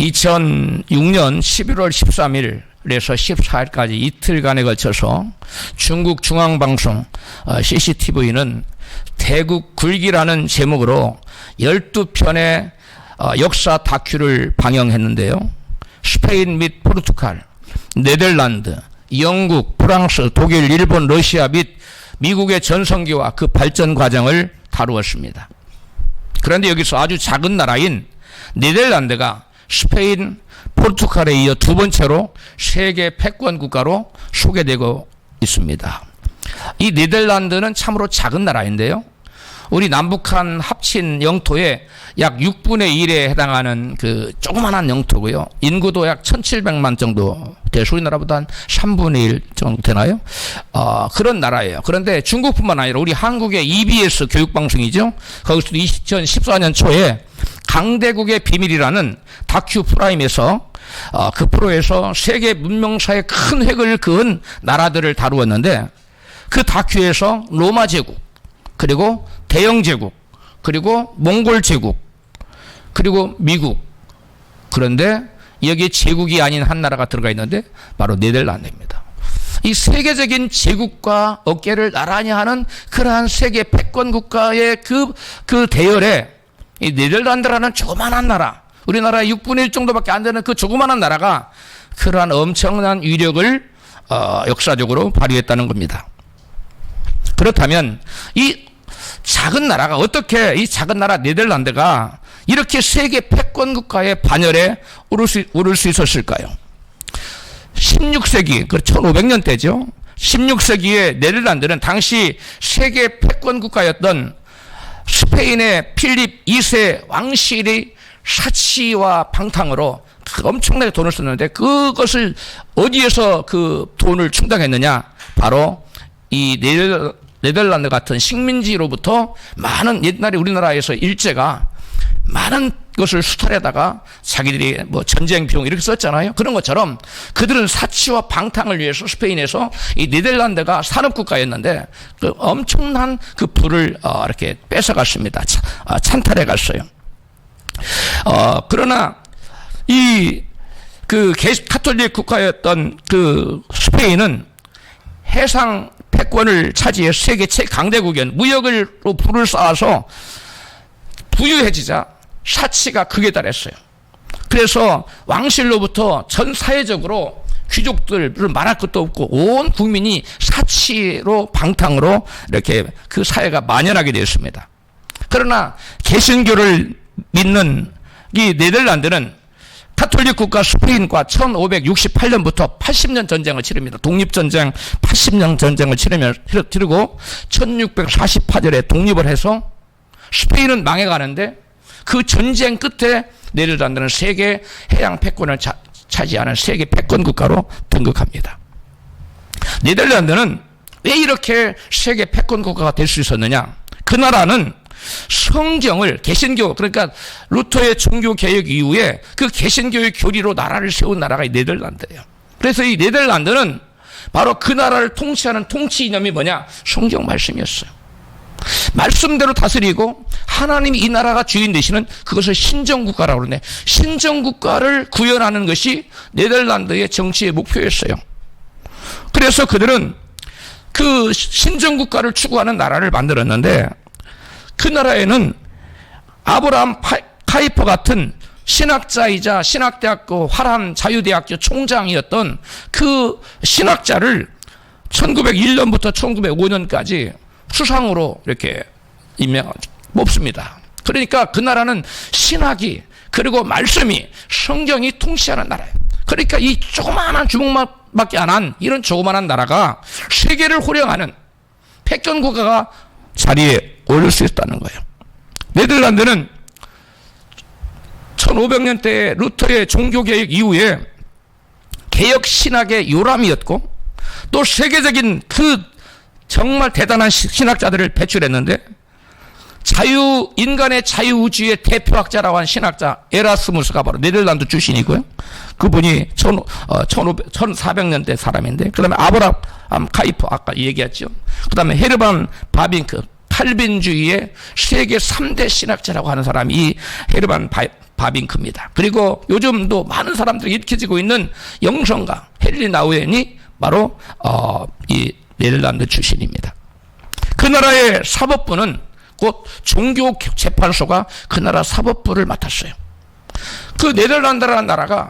2006년 11월 13일에서 14일까지 이틀간에 걸쳐서 중국 중앙방송 CCTV는 대국 굴기라는 제목으로 12편의 역사 다큐를 방영했는데요. 스페인 및 포르투갈, 네덜란드, 영국, 프랑스, 독일, 일본, 러시아 및 미국의 전성기와 그 발전 과정을 다루었습니다. 그런데 여기서 아주 작은 나라인 네덜란드가 스페인, 포르투갈에 이어 두 번째로 세계 패권 국가로 소개되고 있습니다. 이 네덜란드는 참으로 작은 나라인데요. 우리 남북한 합친 영토의 약 6분의 1에 해당하는 그 조그만한 영토고요. 인구도 약 1700만 정도 돼서 우리나라보다 한 3분의 1 정도 되나요? 그런 나라예요. 그런데 중국뿐만 아니라 우리 한국의 EBS 교육방송이죠. 거기서도 2014년 초에 강대국의 비밀이라는 다큐 프라임에서 그 프로에서 세계 문명사에 큰 획을 그은 나라들을 다루었는데 그 다큐에서 로마 제국, 그리고 대영 제국, 그리고 몽골 제국, 그리고 미국. 그런데 여기에 제국이 아닌 한 나라가 들어가 있는데 바로 네덜란드입니다. 이 세계적인 제국과 어깨를 나란히 하는 그러한 세계 패권 국가의 그 대열에 이 네덜란드라는 조그만한 나라, 우리나라의 6분의 1 정도밖에 안 되는 그 조그만한 나라가 그러한 엄청난 위력을 역사적으로 발휘했다는 겁니다. 그렇다면 이 작은 나라가 어떻게 이 작은 나라 네덜란드가 이렇게 세계 패권 국가의 반열에 오를 수 있었을까요? 16세기, 그 1500년대죠. 16세기의 네덜란드는 당시 세계 패권 국가였던 스페인의 필립 2세 왕실이 사치와 방탕으로 엄청나게 돈을 썼는데 그것을 어디에서 그 돈을 충당했느냐? 바로 이 네덜란드 같은 식민지로부터 많은 옛날에 우리나라에서 일제가 많은 것을 수탈에다가 자기들이 뭐 전쟁 비용 이렇게 썼잖아요. 그런 것처럼 그들은 사치와 방탕을 위해서 스페인에서 이 네덜란드가 산업국가였는데 그 엄청난 그 부를 이렇게 뺏어갔습니다. 찬탈해 갔어요. 그러나 이 그 카톨릭 국가였던 그 스페인은 해상 패권을 차지해 세계 최강대국이었는 무역으로 부를 쌓아서 부유해지자 사치가 극에 달했어요. 그래서 왕실로부터 전 사회적으로 귀족들은 말할 것도 없고 온 국민이 사치로 방탕으로 이렇게 그 사회가 만연하게 되었습니다. 그러나 개신교를 믿는 이 네덜란드는 카톨릭 국가 스페인과 1568년부터 80년 전쟁을 치릅니다. 독립전쟁 80년 전쟁을 치르고 1648년에 독립을 해서 스페인은 망해가는데 그 전쟁 끝에 네덜란드는 세계 해양 패권을 차지하는 세계 패권 국가로 등극합니다. 네덜란드는 왜 이렇게 세계 패권 국가가 될 수 있었느냐? 그 나라는 성경을 개신교, 그러니까 루터의 종교 개혁 이후에 그 개신교의 교리로 나라를 세운 나라가 이 네덜란드예요. 그래서 이 네덜란드는 바로 그 나라를 통치하는 통치 이념이 뭐냐? 성경 말씀이었어요. 말씀대로 다스리고 하나님이 이 나라가 주인 되시는 그것을 신정국가라고 그러네. 신정국가를 구현하는 것이 네덜란드의 정치의 목표였어요. 그래서 그들은 그 신정국가를 추구하는 나라를 만들었는데 그 나라에는 아브라함 카이퍼 같은 신학자이자 신학대학교 화란 자유대학교 총장이었던 그 신학자를 1901년부터 1905년까지 수상으로 이렇게 뽑습니다. 그러니까 그 나라는 신학이 그리고 말씀이 성경이 통치하는 나라예요. 그러니까 이 조그마한 주먹만밖에 안 한 이런 조그마한 나라가 세계를 호령하는 패권 국가가 자리에 오를 수 있다는 거예요. 네덜란드는 1500년대 루터의 종교개혁 이후에 개혁 신학의 요람이었고 또 세계적인 그 정말 대단한 신학자들을 배출했는데 인간의 자유의지의 대표학자라고 한 신학자 에라스무스가 바로 네덜란드 출신이고요. 그분이 1400년대 사람인데, 그 다음에 아브라함 카이퍼, 아까 얘기했죠. 그 다음에 헤르만 바빙크, 칼빈주의의 세계 3대 신학자라고 하는 사람이 이 헤르만 바빙크입니다. 그리고 요즘도 많은 사람들이 일으켜지고 있는 영성가 헨리 나우엔이 바로 이 네덜란드 출신입니다. 그 나라의 사법부는 곧 종교재판소가 그 나라 사법부를 맡았어요. 그 네덜란드라는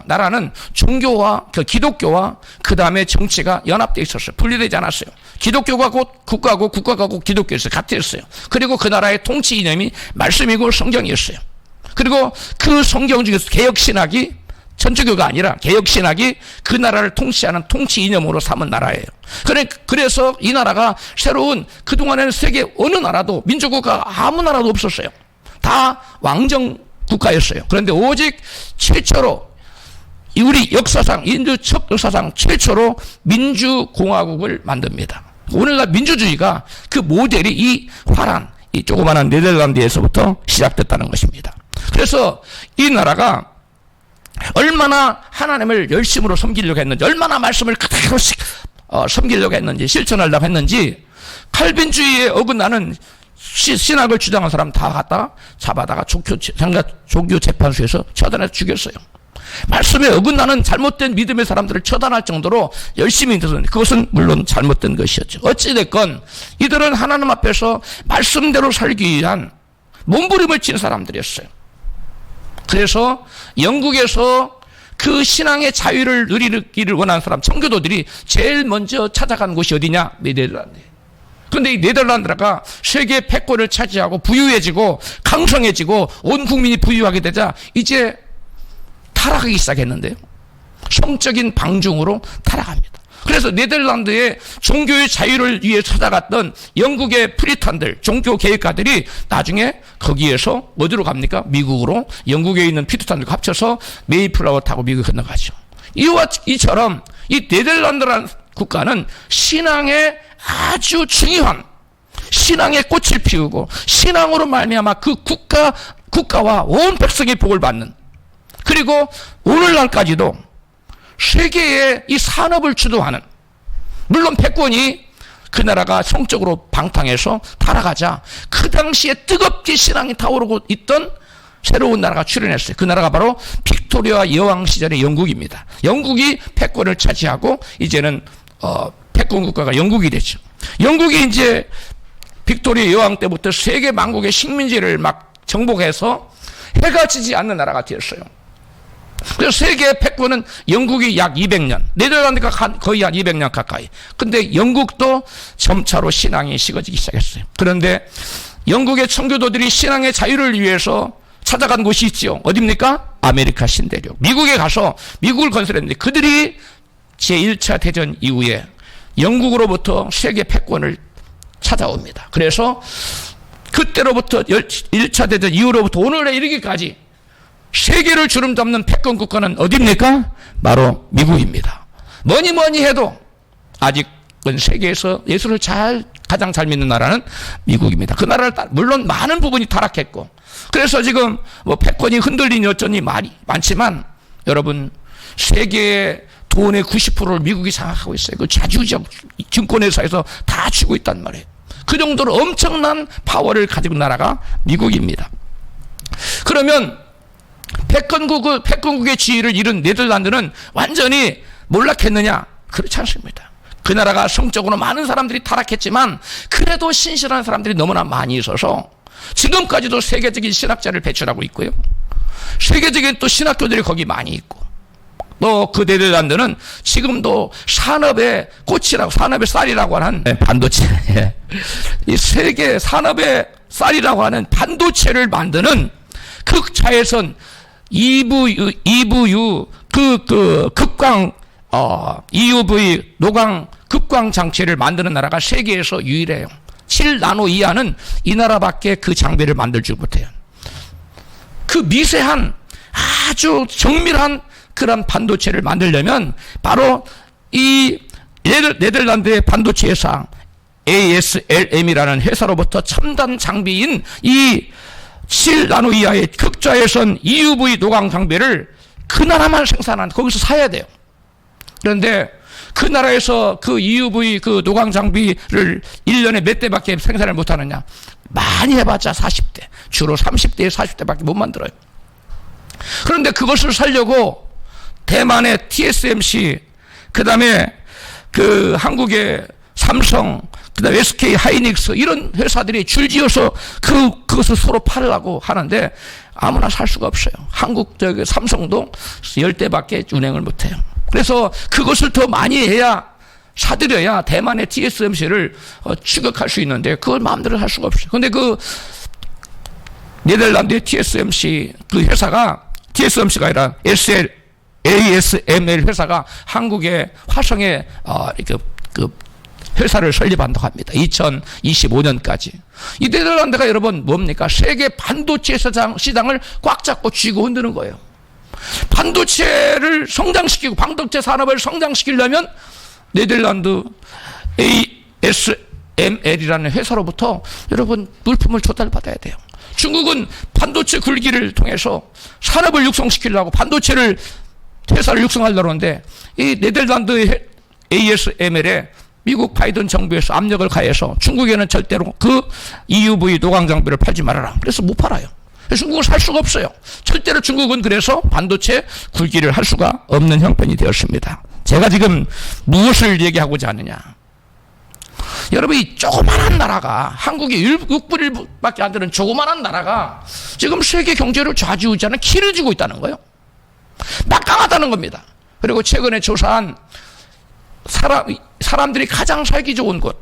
나라는 종교와 기독교와 그 다음에 정치가 연합되어 있었어요. 분리되지 않았어요. 기독교가 곧 국가고 국가가 곧 기독교였어요. 같았어요. 그리고 그 나라의 통치 이념이 말씀이고 성경이었어요. 그리고 그 성경 중에서 개혁신학이 천주교가 아니라 개혁신학이 그 나라를 통치하는 통치 이념으로 삼은 나라예요. 그래서 이 나라가 새로운 그동안에는 세계 어느 나라도 민주국가 아무 나라도 없었어요. 다 왕정 국가였어요. 그런데 오직 최초로 우리 역사상 인류 첫 역사상 최초로 민주공화국을 만듭니다. 오늘날 민주주의가 그 모델이 이 화란 이 조그마한 네덜란드에서부터 시작됐다는 것입니다. 그래서 이 나라가 얼마나 하나님을 열심으로 섬기려고 했는지, 얼마나 말씀을 그대로 섬기려고 했는지, 실천하려고 했는지, 칼빈주의에 어긋나는 신학을 주장한 사람 다 갖다 잡아다가 종교재판소에서 처단해서 죽였어요. 말씀에 어긋나는 잘못된 믿음의 사람들을 처단할 정도로 열심히 있었는데 그것은 물론 잘못된 것이었죠. 어찌됐건 이들은 하나님 앞에서 말씀대로 살기 위한 몸부림을 친 사람들이었어요. 그래서 영국에서 그 신앙의 자유를 누리기를 원하는 사람, 청교도들이 제일 먼저 찾아간 곳이 어디냐? 네덜란드예요. 그런데 이 네덜란드가 세계 패권을 차지하고 부유해지고 강성해지고 온 국민이 부유하게 되자 이제 타락하기 시작했는데요. 성적인 방중으로 타락합니다. 그래서 네덜란드의 종교의 자유를 위해 찾아갔던 영국의 프리탄들, 종교 개혁가들이 나중에 거기에서 어디로 갑니까? 미국으로. 영국에 있는 프리탄들과 합쳐서 메이플라워 타고 미국 건너가죠. 이처럼 이 네덜란드라는 국가는 신앙의 아주 중요한 신앙의 꽃을 피우고 신앙으로 말미암아 그 국가와 온 백성의 복을 받는, 그리고 오늘날까지도 세계의 이 산업을 주도하는, 물론 패권이 그 나라가 성적으로 방탕해서 타락하자 그 당시에 뜨겁게 신앙이 타오르고 있던 새로운 나라가 출현했어요. 그 나라가 바로 빅토리아 여왕 시절의 영국입니다. 영국이 패권을 차지하고 이제는 패권 국가가 영국이 됐죠. 영국이 이제 빅토리아 여왕 때부터 세계 만국의 식민지를 막 정복해서 해가 지지 않는 나라가 되었어요. 그래서 세계 패권은 영국이 약 200년, 네덜란드가 거의 한 200년 가까이. 근데 영국도 점차로 신앙이 식어지기 시작했어요. 그런데 영국의 청교도들이 신앙의 자유를 위해서 찾아간 곳이 있죠. 어디입니까? 아메리카 신대륙. 미국에 가서 미국을 건설했는데 그들이 제1차 대전 이후에 영국으로부터 세계 패권을 찾아옵니다. 그래서 그때로부터 1차 대전 이후로부터 오늘에 이르기까지 세계를 주름잡는 패권 국가는 어디입니까? 바로 미국입니다. 뭐니 해도 아직은 세계에서 예수를 가장 잘 믿는 나라는 미국입니다. 그 나라를 물론 많은 부분이 타락했고, 그래서 지금 뭐 패권이 흔들리니 어쩌니 말이 많지만 여러분, 세계의 돈의 90%를 미국이 장악하고 있어요. 그 자주적 증권회사에서 다 쥐고 있단 말이에요. 그 정도로 엄청난 파워를 가지고 있는 나라가 미국입니다. 그러면 패권국의 지위를 잃은 네덜란드는 완전히 몰락했느냐? 그렇지 않습니다. 그 나라가 성적으로 많은 사람들이 타락했지만 그래도 신실한 사람들이 너무나 많이 있어서 지금까지도 세계적인 신학자를 배출하고 있고요. 세계적인 또 신학교들이 거기 많이 있고, 또 그 네덜란드는 지금도 산업의 꽃이라고, 산업의 쌀이라고 하는 반도체, 이 세계 산업의 쌀이라고 하는 반도체를 만드는 극자외선 EVU 극광 EUV 노광 극광 장치를 만드는 나라가 세계에서 유일해요. 7나노 이하는 이 나라밖에 그 장비를 만들지 못해요. 그 미세한 아주 정밀한 그런 반도체를 만들려면 바로 이 네덜란드의 반도체 회사 ASLM이라는 회사로부터 첨단 장비인 이 7나노 이하의 극자외선 EUV 노광 장비를 그 나라만 생산하는, 거기서 사야 돼요. 그런데 그 나라에서 그 EUV 그 노광 장비를 1년에 몇 대밖에 생산을 못 하느냐? 많이 해봤자 40대, 주로 30대, 40대밖에 못 만들어요. 그런데 그것을 살려고 대만의 TSMC, 그 다음에 그 한국의 삼성, 그 다음에 SK 하이닉스 이런 회사들이 줄지어서 그것을 서로 팔으려고 하는데 아무나 살 수가 없어요. 한국 삼성도 10대밖에 운행을 못해요. 그래서 그것을 더 많이 해야, 사들여야 대만의 TSMC를 추격할 수 있는데 그걸 마음대로 할 수가 없어요. 그런데 그 네덜란드의 TSMC 그 회사가, TSMC가 아니라 ASML 회사가 한국의 화성에 그 회사를 설립한다고 합니다. 2025년까지. 이 네덜란드가 여러분 뭡니까? 세계 반도체 시장을 꽉 잡고 쥐고 흔드는 거예요. 반도체를 성장시키고 반도체 산업을 성장시키려면 네덜란드 ASML이라는 회사로부터 여러분 물품을 조달받아야 돼요. 중국은 반도체 굴기를 통해서 산업을 육성시키려고 반도체를 회사를 육성하려고 하는데 이 네덜란드 ASML에 미국 바이든 정부에서 압력을 가해서 중국에는 절대로 그 EUV 노광 장비를 팔지 말아라. 그래서 못 팔아요. 중국은 살 수가 없어요. 절대로 중국은 그래서 반도체 굴기를 할 수가 없는 형편이 되었습니다. 제가 지금 무엇을 얘기하고자 하느냐. 여러분, 이 조그만한 나라가, 한국이 6분의 1밖에 안 되는 조그만한 나라가 지금 세계 경제를 좌지우지하는 키를 쥐고 있다는 거예요. 막강하다는 겁니다. 그리고 최근에 조사한 사람들이 가장 살기 좋은 곳,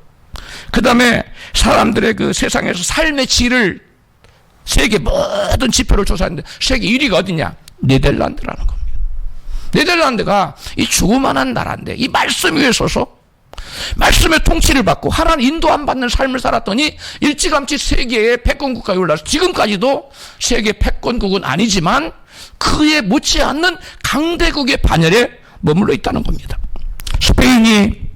그 다음에 사람들의 그 세상에서 삶의 질을 세계 모든 지표를 조사했는데 세계 1위가 어디냐? 네덜란드라는 겁니다. 네덜란드가 이 조그만한 나라인데 이 말씀 위에 서서 말씀의 통치를 받고 하나님 인도 안 받는 삶을 살았더니 일찌감치 세계의 패권 국가에 올라서 지금까지도 세계 패권국은 아니지만 그에 못지않는 강대국의 반열에 머물러 있다는 겁니다. 스페인이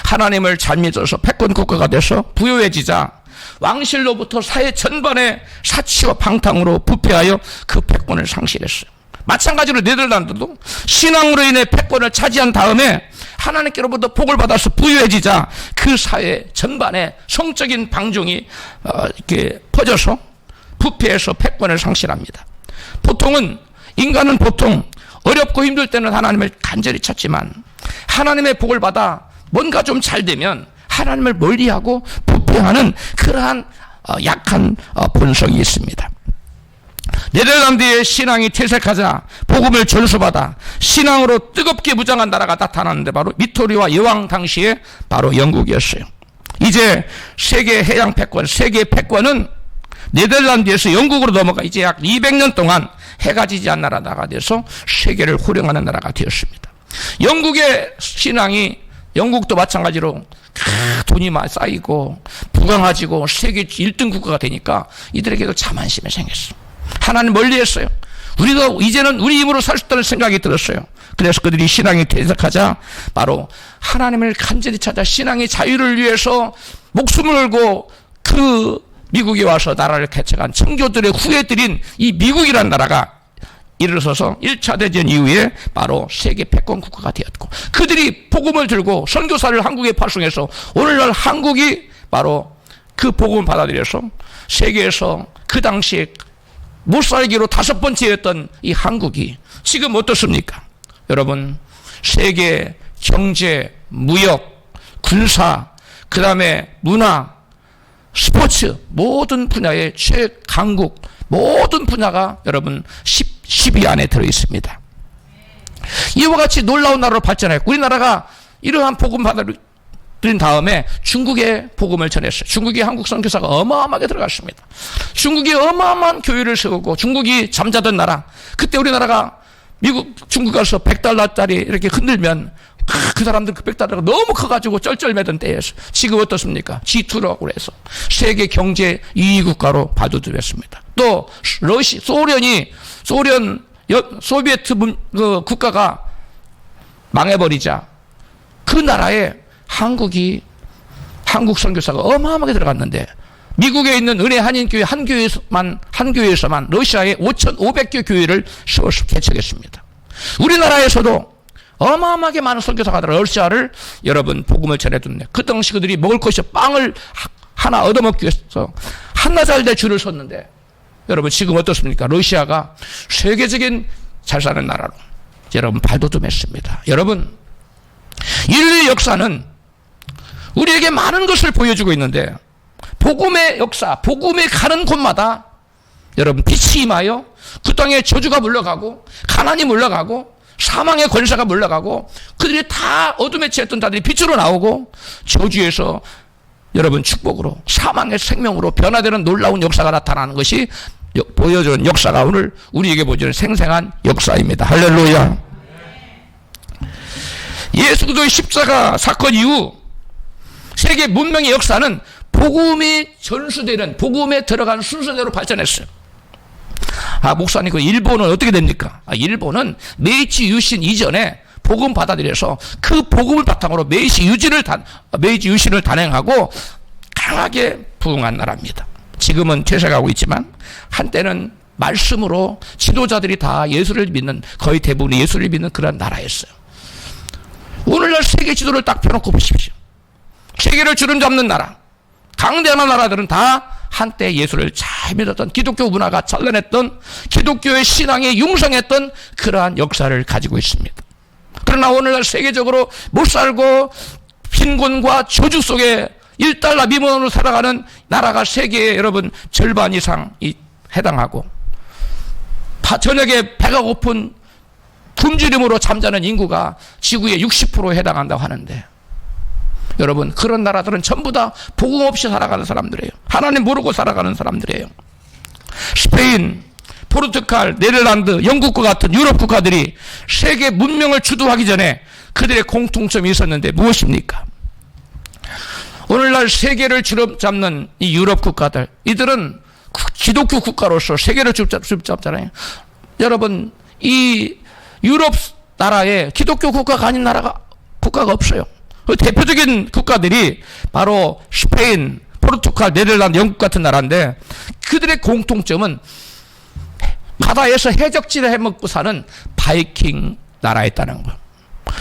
하나님을 잘 믿어서 패권 국가가 돼서 부유해지자 왕실로부터 사회 전반의 사치와 방탕으로 부패하여 그 패권을 상실했어요. 마찬가지로 네덜란드도 신앙으로 인해 패권을 차지한 다음에 하나님께로부터 복을 받아서 부유해지자 그 사회 전반에 성적인 방종이 이렇게 퍼져서 부패해서 패권을 상실합니다. 인간은 보통 어렵고 힘들 때는 하나님을 간절히 찾지만 하나님의 복을 받아 뭔가 좀 잘 되면 하나님을 멀리하고 부패하는 그러한 약한 본성이 있습니다. 네덜란드의 신앙이 퇴색하자 복음을 전수받아 신앙으로 뜨겁게 무장한 나라가 나타났는데 바로 미토리와 여왕 당시에 바로 영국이었어요. 이제 세계 해양 패권, 세계 패권은 네덜란드에서 영국으로 넘어가 이제 약 200년 동안 해가 지지 않는 나라가 돼서 세계를 호령하는 나라가 되었습니다. 영국의 신앙이, 영국도 마찬가지로 돈이 많이 쌓이고 부강해지고 세계 1등 국가가 되니까 이들에게도 자만심이 생겼어. 하나님 멀리했어요. 우리도 이제는 우리 힘으로 살 수 있다는 생각이 들었어요. 그래서 그들이 신앙이 퇴색하자 바로 하나님을 간절히 찾아 신앙의 자유를 위해서 목숨을 걸고 그 미국에 와서 나라를 개척한 청교들의 후예들인 이 미국이라는 나라가 일어서서 1차 대전 이후에 바로 세계 패권 국가가 되었고 그들이 복음을 들고 선교사를 한국에 파송해서 오늘날 한국이 바로 그 복음을 받아들여서 세계에서 그 당시에 못 살기로 5번째였던 이 한국이 지금 어떻습니까? 여러분, 세계 경제, 무역, 군사, 그 다음에 문화, 스포츠 모든 분야의 최강국, 모든 분야가 여러분 10위 안에 들어있습니다. 이와 같이 놀라운 나라로 발전했고 우리나라가 이러한 복음 받아들인 다음에 중국에 복음을 전했어요. 중국에 한국 선교사가 어마어마하게 들어갔습니다. 중국이 어마어마한 교회를 세우고 중국이 잠자던 나라, 그때 우리나라가 중국 가서 $100짜리 이렇게 흔들면 그 사람들 그 $100가 너무 커가지고 쩔쩔매던 때였어요. 지금 어떻습니까? G2라고 해서 세계 경제 2위 국가로 봐주드렸습니다. 또 소비에트 국가가 망해버리자 그 나라에 한국 선교사가 어마어마하게 들어갔는데 미국에 있는 은혜 한인교회 한 교회에서만 러시아에 5,500개 교회를 세워서 개척했습니다. 우리나라에서도 어마어마하게 많은 선교사가 러시아를 여러분 복음을 전해줬네. 그 당시 그들이 먹을 것이 빵을 하나 얻어먹기 위해서 한나절대 줄을 섰는데 여러분 지금 어떻습니까? 러시아가 세계적인 잘 사는 나라로 여러분 발돋움했습니다. 여러분 인류의 역사는 우리에게 많은 것을 보여주고 있는데 복음의 역사, 복음이 가는 곳마다 여러분 빛이 임하여 그 땅에 저주가 물러가고 가난이 물러가고 사망의 권세가 물러가고 그들이 다 어둠에 취했던 자들이 빛으로 나오고 저주에서 여러분 축복으로 사망의 생명으로 변화되는 놀라운 역사가 나타나는 것이 보여주는 역사가 오늘 우리에게 보여주는 생생한 역사입니다. 할렐루야. 예수 그리스도의 십자가 사건 이후 세계 문명의 역사는 복음이 전수되는 복음에 들어간 순서대로 발전했어요. 목사님 그 일본은 어떻게 됩니까? 일본은 메이지 유신 이전에 복음 받아들여서 그 복음을 바탕으로 메이지 유신을 단행하고 강하게 부흥한 나라입니다. 지금은 퇴색하고 있지만 한때는 말씀으로 지도자들이 다 예수를 믿는, 거의 대부분이 예수를 믿는 그런 나라였어요. 오늘날 세계 지도를 딱 펴놓고 보십시오. 세계를 주름잡는 나라, 강대한 나라들은 다 한때 예수를 잘 믿었던 기독교 문화가 찬란했던 기독교의 신앙이 융성했던 그러한 역사를 가지고 있습니다. 그러나 오늘날 세계적으로 못 살고 빈곤과 저주 속에 1달러 미만으로 살아가는 나라가 세계의 여러분 절반 이상이 해당하고 저녁에 배가 고픈 굶주림으로 잠자는 인구가 지구의 60%에 해당한다고 하는데 여러분 그런 나라들은 전부 다 복음 없이 살아가는 사람들이에요. 하나님 모르고 살아가는 사람들이에요. 스페인, 포르투갈, 네덜란드, 영국과 같은 유럽 국가들이 세계 문명을 주도하기 전에 그들의 공통점이 있었는데 무엇입니까? 오늘날 세계를 주름잡는 이 유럽 국가들, 이들은 기독교 국가로서 세계를 주름잡잖아요. 여러분 이 유럽 나라에 기독교 국가가 아닌 국가가 없어요. 그 대표적인 국가들이 바로 스페인, 포르투갈, 네덜란드, 영국 같은 나라인데 그들의 공통점은 바다에서 해적질을 해먹고 사는 바이킹 나라였다는 거예요.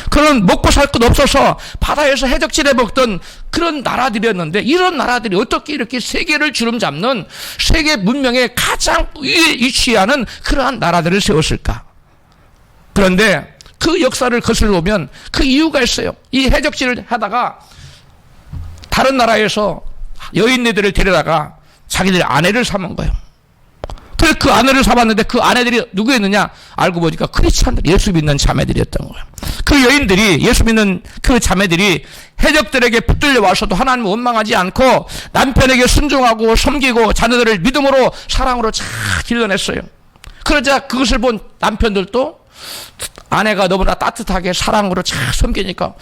그런 먹고 살 것 없어서 바다에서 해적질해 먹던 그런 나라들이었는데 이런 나라들이 어떻게 이렇게 세계를 주름잡는 세계 문명의 가장 위에 위치하는 그러한 나라들을 세웠을까? 그런데 그 역사를 거슬러 보면 그 이유가 있어요. 이 해적질을 하다가 다른 나라에서 여인네들을 데려다가 자기들 아내를 삼은 거예요. 그래서 그 아내를 삼았는데 그 아내들이 누구였느냐? 알고 보니까 크리스찬들, 예수 믿는 자매들이었던 거예요. 그 여인들이, 예수 믿는 그 자매들이 해적들에게 붙들려 와서도 하나님을 원망하지 않고 남편에게 순종하고 섬기고 자녀들을 믿음으로 사랑으로 잘 길러냈어요. 그러자 그것을 본 남편들도 아내가 너무나 따뜻하게 사랑으로 잘 섬기니까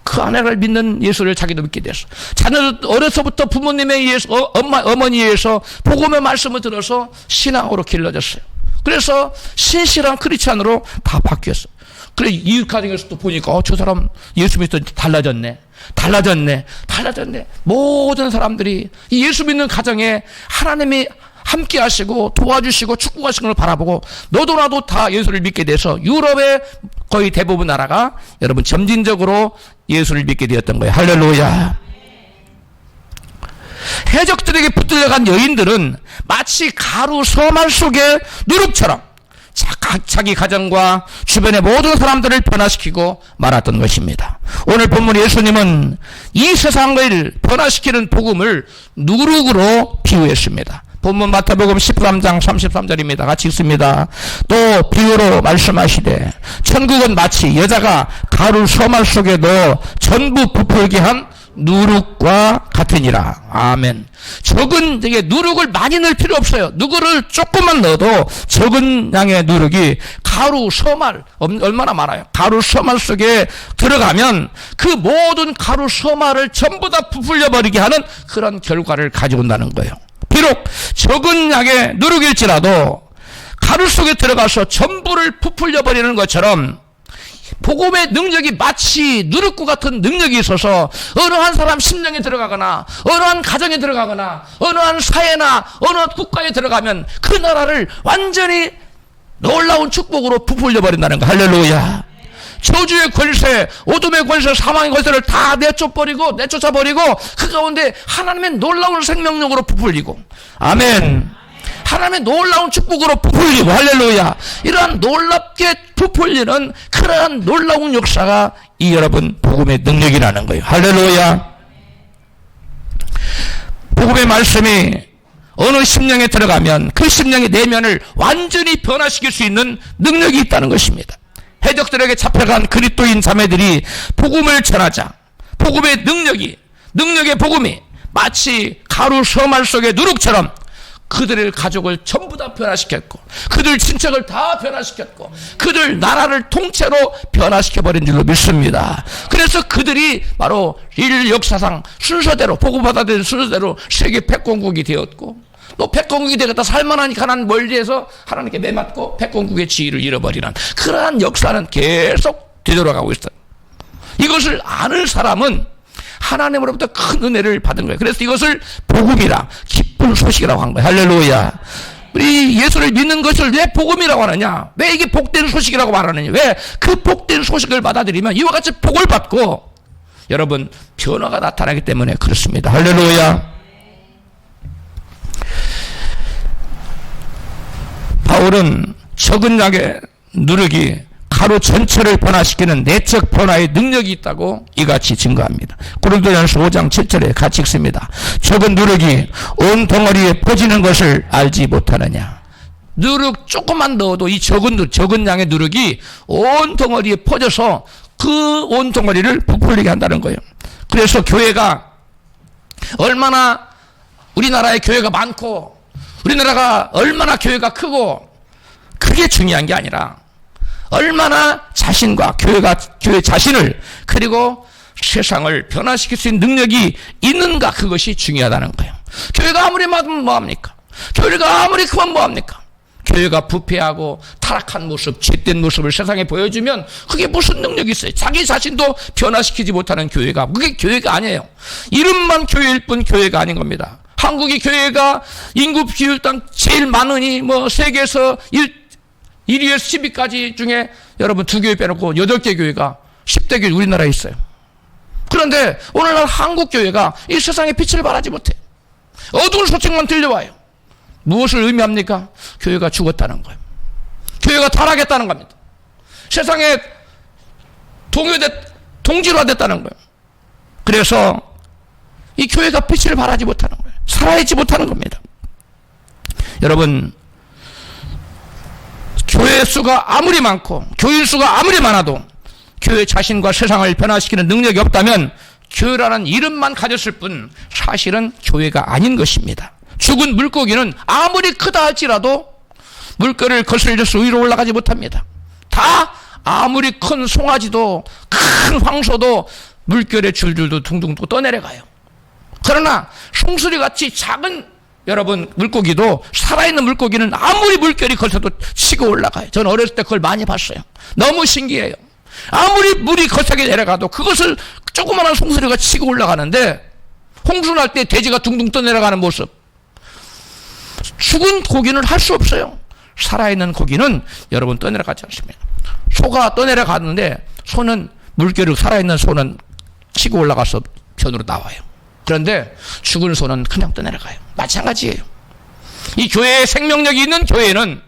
그 아내를 믿는 예수를 자기도 믿게 됐어. 자녀들 어려서부터 부모님에 의해서 어머니에 의해서 복음의 말씀을 들어서 신앙으로 길러졌어요. 그래서 신실한 크리스찬으로 다 바뀌었어. 그래 이웃 가정에서도 보니까 저 사람 예수 믿더니 달라졌네. 모든 사람들이 이 예수 믿는 가정에 하나님이 함께 하시고 도와주시고 축복하시는 걸 바라보고 너도 나도 다 예수를 믿게 돼서 유럽의 거의 대부분 나라가 여러분 점진적으로 예수를 믿게 되었던 거예요. 할렐루야. 해적들에게 붙들려간 여인들은 마치 가루 서말 속의 누룩처럼 자기 가정과 주변의 모든 사람들을 변화시키고 말았던 것입니다. 오늘 본문 예수님은 이 세상을 변화시키는 복음을 누룩으로 비유했습니다. 본문 마태복음 13장 33절입니다. 같이 읽습니다. 또 비유로 말씀하시되 천국은 마치 여자가 가루 서말 속에 넣어 전부 부풀게 한 누룩과 같으니라. 아멘. 적은 되게 누룩을 많이 넣을 필요 없어요. 누룩을 조금만 넣어도 적은 양의 누룩이 가루 서말 얼마나 많아요. 가루 서말 속에 들어가면 그 모든 가루 서말을 전부 다 부풀려 버리게 하는 그런 결과를 가지고 온다는 거예요. 비록 적은 양의 누룩일지라도 가루 속에 들어가서 전부를 부풀려 버리는 것처럼 복음의 능력이 마치 누룩과 같은 능력이 있어서 어느 한 사람 심령에 들어가거나 어느 한 가정에 들어가거나 어느 한 사회나 어느 한 국가에 들어가면 그 나라를 완전히 놀라운 축복으로 부풀려 버린다는 거. 할렐루야. 저주의 권세, 어둠의 권세, 사망의 권세를 다 내쫓아 버리고 그 가운데 하나님의 놀라운 생명력으로 부풀리고. 아멘. 하나님의 놀라운 축복으로 부풀리고, 할렐루야, 이러한 놀랍게 부풀리는 그러한 놀라운 역사가 이 여러분 복음의 능력이라는 거예요. 할렐루야. 복음의 말씀이 어느 심령에 들어가면 그 심령의 내면을 완전히 변화시킬 수 있는 능력이 있다는 것입니다. 해적들에게 잡혀간 그리스도인 자매들이 복음을 전하자 복음의 능력의 복음이 마치 가루 서말 속의 누룩처럼 그들의 가족을 전부 다 변화시켰고, 그들 친척을 다 변화시켰고, 그들 나라를 통째로 변화시켜버린 줄로 믿습니다. 그래서 그들이 바로 인류 역사상 순서대로, 복음받아들인 순서대로 세계 패권국이 되었고, 또 패권국이 되겠다 살만하니까 난 멀리에서 하나님께 매맞고 패권국의 지위를 잃어버리는 그러한 역사는 계속 되돌아가고 있어요. 이것을 아는 사람은 하나님으로부터 큰 은혜를 받은 거예요. 그래서 이것을 복음이라, 기쁜 소식이라고 한 거예요. 할렐루야. 우리 예수를 믿는 것을 왜 복음이라고 하느냐, 왜 이게 복된 소식이라고 말하느냐, 왜 그 복된 소식을 받아들이면 이와 같이 복을 받고 여러분 변화가 나타나기 때문에 그렇습니다. 할렐루야. 바울은 적은 양의 누룩이 가루 전체를 변화시키는 내적 변화의 능력이 있다고 이같이 증거합니다. 고린도전서 5장 7절에 같이 읽습니다. 적은 누룩이 온 덩어리에 퍼지는 것을 알지 못하느냐. 누룩 조금만 넣어도 이 적은 양의 누룩이 온 덩어리에 퍼져서 그 온 덩어리를 부풀리게 한다는 거예요. 그래서 교회가 얼마나 우리나라에 교회가 많고 우리나라가 얼마나 교회가 크고 그게 중요한 게 아니라 얼마나 자신과 교회 자신을 그리고 세상을 변화시킬 수 있는 능력이 있는가, 그것이 중요하다는 거예요. 교회가 아무리 많으면 뭐합니까? 교회가 아무리 크면 뭐합니까? 교회가 부패하고 타락한 모습, 죄된 모습을 세상에 보여주면 그게 무슨 능력이 있어요? 자기 자신도 변화시키지 못하는 교회가, 그게 교회가 아니에요. 이름만 교회일 뿐 교회가 아닌 겁니다. 한국이 교회가 인구 비율당 제일 많으니 뭐 세계에서 1위에서 10위까지 중에 여러분 2교회 빼놓고 8개 교회가 10대 교회 우리나라에 있어요. 그런데 오늘날 한국 교회가 이 세상에 빛을 발하지 못해. 어두운 소식만 들려와요. 무엇을 의미합니까? 교회가 죽었다는 거예요. 교회가 타락했다는 겁니다. 세상에 동질화됐다는 거예요. 그래서 이 교회가 빛을 발하지 못하는 거예요. 살아있지 못하는 겁니다. 여러분, 교회 수가 아무리 많고 교인 수가 아무리 많아도 교회 자신과 세상을 변화시키는 능력이 없다면 교회라는 이름만 가졌을 뿐 사실은 교회가 아닌 것입니다. 죽은 물고기는 아무리 크다 할지라도 물결을 거슬려서 위로 올라가지 못합니다. 다 아무리 큰 송아지도 큰 황소도 물결에 줄줄도 둥둥 또 떠내려가요. 그러나 송수리같이 작은 여러분 물고기도, 살아있는 물고기는 아무리 물결이 거쳐도 치고 올라가요. 저는 어렸을 때 그걸 많이 봤어요. 너무 신기해요. 아무리 물이 거세게 내려가도 그것을 조그마한 송수리가 치고 올라가는데, 홍수날 때 돼지가 둥둥 떠내려가는 모습, 죽은 고기는 할 수 없어요. 살아있는 고기는 여러분 떠내려가지 않습니다. 소가 떠내려가는데 소는 물결을, 살아있는 소는 치고 올라가서 편으로 나와요. 그런데 죽은 소는 그냥 떠내려가요. 마찬가지예요. 이 교회에 생명력이 있는 교회는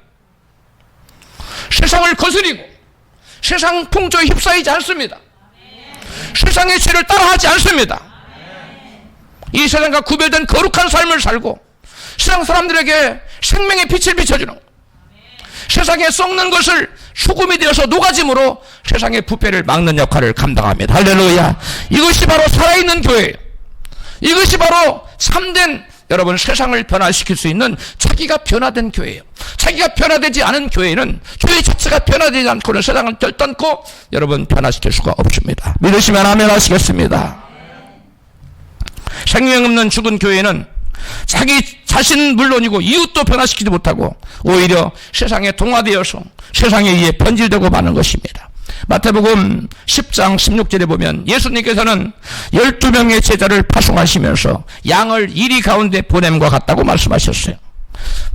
세상을 거스리고 세상 풍조에 휩싸이지 않습니다. 세상의 죄를 따라하지 않습니다. 이 세상과 구별된 거룩한 삶을 살고 세상 사람들에게 생명의 빛을 비춰주는, 세상에 썩는 것을 소금이 되어서 녹아짐으로 세상의 부패를 막는 역할을 감당합니다. 할렐루야. 이것이 바로 살아있는 교회예요. 이것이 바로 참된 여러분 세상을 변화시킬 수 있는 자기가 변화된 교회예요. 자기가 변화되지 않은 교회는, 교회 자체가 변화되지 않고는 세상을 결단코 여러분 변화시킬 수가 없습니다. 믿으시면 아멘 하시겠습니다. 생명 없는 죽은 교회는 자기 자신은 물론이고 이웃도 변화시키지 못하고 오히려 세상에 동화되어서 세상에 의해 변질되고 마는 것입니다. 마태복음 10장 16절에 보면 예수님께서는 12명의 제자를 파송하시면서 양을 이리 가운데 보냄과 같다고 말씀하셨어요.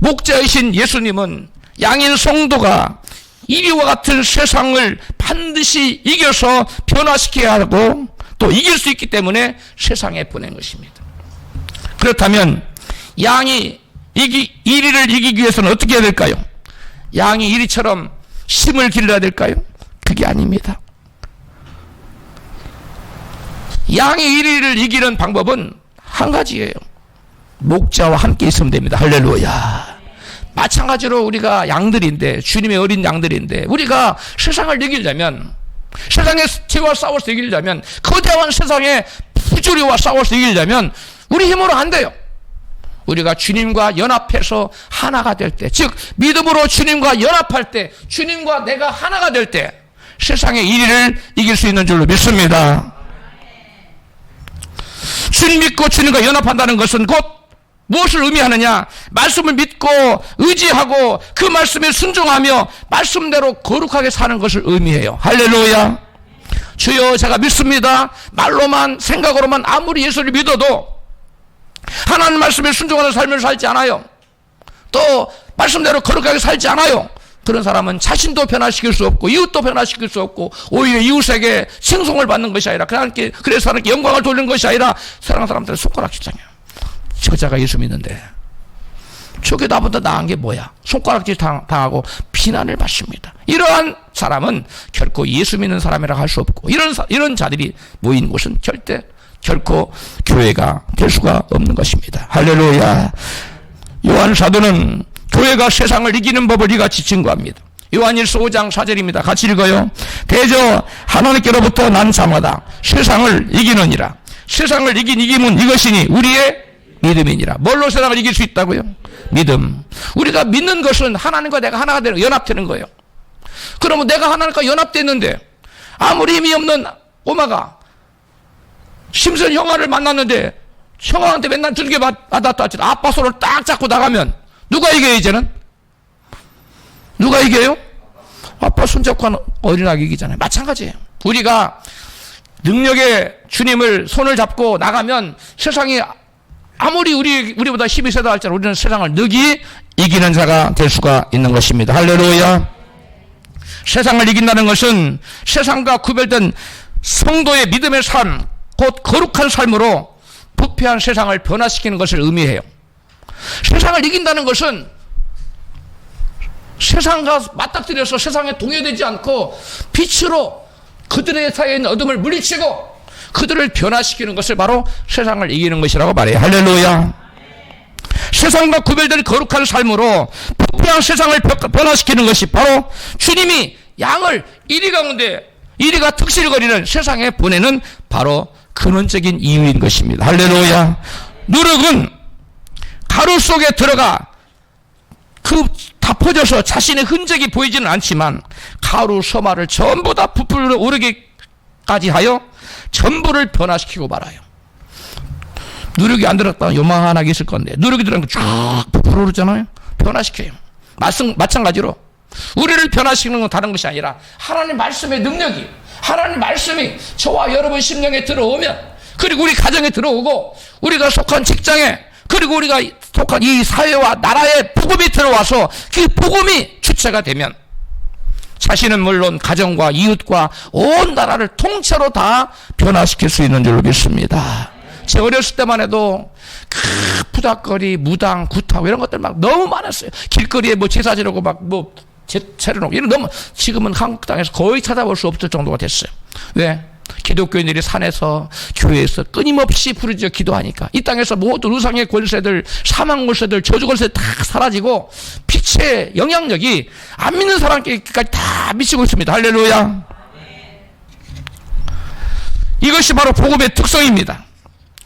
목자이신 예수님은 양인 성도가 이리와 같은 세상을 반드시 이겨서 변화시켜야 하고 또 이길 수 있기 때문에 세상에 보낸 것입니다. 그렇다면 양이 이리를 이기기 위해서는 어떻게 해야 될까요? 양이 이리처럼 힘을 길러야 될까요? 그게 아닙니다. 양이 이리를 이기는 방법은 한 가지예요. 목자와 함께 있으면 됩니다. 할렐루야. 마찬가지로 우리가 양들인데, 주님의 어린 양들인데, 우리가 세상을 이기려면, 세상의 죄와 싸워서 이기려면, 거대한 세상의 부조리와 싸워서 이기려면 우리 힘으로 안 돼요. 우리가 주님과 연합해서 하나가 될 때, 즉 믿음으로 주님과 연합할 때, 주님과 내가 하나가 될 때 세상의 이리를 이길 수 있는 줄로 믿습니다. 주님 믿고 주님과 연합한다는 것은 곧 무엇을 의미하느냐? 말씀을 믿고 의지하고 그 말씀에 순종하며 말씀대로 거룩하게 사는 것을 의미해요. 할렐루야. 주여, 제가 믿습니다. 말로만 생각으로만 아무리 예수를 믿어도 하나님 말씀에 순종하는 삶을 살지 않아요. 또 말씀대로 거룩하게 살지 않아요. 그런 사람은 자신도 변화시킬 수 없고 이웃도 변화시킬 수 없고 오히려 이웃에게 칭송을 받는 것이 아니라 그래서 하나님께 영광을 돌리는 것이 아니라 사랑하는 사람들은 손가락질당해요. 저자가 예수 믿는데 저게 나보다 나은 게 뭐야? 손가락질 당하고 비난을 받습니다. 이러한 사람은 결코 예수 믿는 사람이라고 할 수 없고 이런 자들이 모인 곳은 결코 교회가 될 수가 없는 것입니다. 할렐루야. 요한 사도는 교회가 세상을 이기는 법을 이같이 증거합니다. 요한일서 5장 4절입니다. 같이 읽어요. 대저 하나님께로부터 난 자마다 세상을 이기느니라. 세상을 이긴 이김은 이것이니 우리의 믿음이니라. 뭘로 세상을 이길 수 있다고요? 믿음. 우리가 믿는 것은 하나님과 내가 하나가 되는, 연합되는 거예요. 그러면 내가 하나님과 연합됐는데 아무리 힘이 없는 꼬마가 심슨 형아를 만났는데 형아한테 맨날 두들겨 맞았다 하지 아빠 손을 딱 잡고 나가면 누가 이겨요? 이제는 누가 이겨요? 아빠 손잡고 하는 어린아기 이기잖아요. 마찬가지예요. 우리가 능력의 주님을 손을 잡고 나가면 세상이 아무리 우리보다 힘이 세다 할지라도 우리는 세상을 능히 이기는 자가 될 수가 있는 것입니다. 할렐루야. 세상을 이긴다는 것은 세상과 구별된 성도의 믿음의 삶, 곧 거룩한 삶으로 부패한 세상을 변화시키는 것을 의미해요. 세상을 이긴다는 것은 세상과 맞닥뜨려서 세상에 동요되지 않고 빛으로 그들의 사이에 있는 어둠을 물리치고 그들을 변화시키는 것을 바로 세상을 이기는 것이라고 말해요. 할렐루야. 세상과 구별된 거룩한 삶으로 부패한 세상을 변화시키는 것이 바로 주님이 양을 이리가 특실거리는 세상에 보내는 바로 근원적인 이유인 것입니다. 할렐루야. 누룩은 가루 속에 들어가 다 퍼져서 자신의 흔적이 보이지는 않지만 가루 서마를 전부 다 부풀어 오르기까지 하여 전부를 변화시키고 말아요. 누룩이 안 들었다면 요만하게 있을 건데 누룩이 들어간 거 쫙 부풀어 오르잖아요. 변화시켜요. 마찬가지로 우리를 변화시키는 건 다른 것이 아니라 하나님 말씀의 능력이, 하나님 말씀이 저와 여러분 심령에 들어오면, 그리고 우리 가정에 들어오고 우리가 속한 직장에, 그리고 우리가 속한 이 사회와 나라에 복음이 들어와서 그 복음이 주체가 되면 자신은 물론 가정과 이웃과 온 나라를 통째로 다 변화시킬 수 있는 줄로 믿습니다. 제 어렸을 때만 해도 푸닥거리, 무당, 구타고 이런 것들 막 너무 많았어요. 길거리에 뭐 제사 지르고 막 뭐 차려놓고 이런 너무, 지금은 한국 땅에서 거의 찾아볼 수 없을 정도가 됐어요. 왜? 기독교인들이 산에서 교회에서 끊임없이 부르짖어 기도하니까 이 땅에서 모든 우상의 권세들, 사망 권세들, 저주 권세들 다 사라지고 빛의 영향력이 안 믿는 사람까지 다 미치고 있습니다. 할렐루야. 이것이 바로 복음의 특성입니다.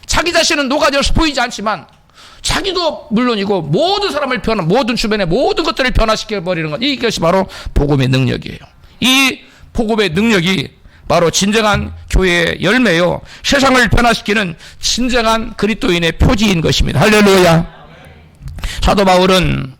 자기 자신은 녹아져서 보이지 않지만 자기도 물론이고 모든 사람을 모든 주변의 모든 것들을 변화시켜버리는 것, 이것이 바로 복음의 능력이에요. 이 복음의 능력이 바로 진정한 교회의 열매요, 세상을 변화시키는 진정한 그리스도인의 표지인 것입니다. 할렐루야. 사도 바울은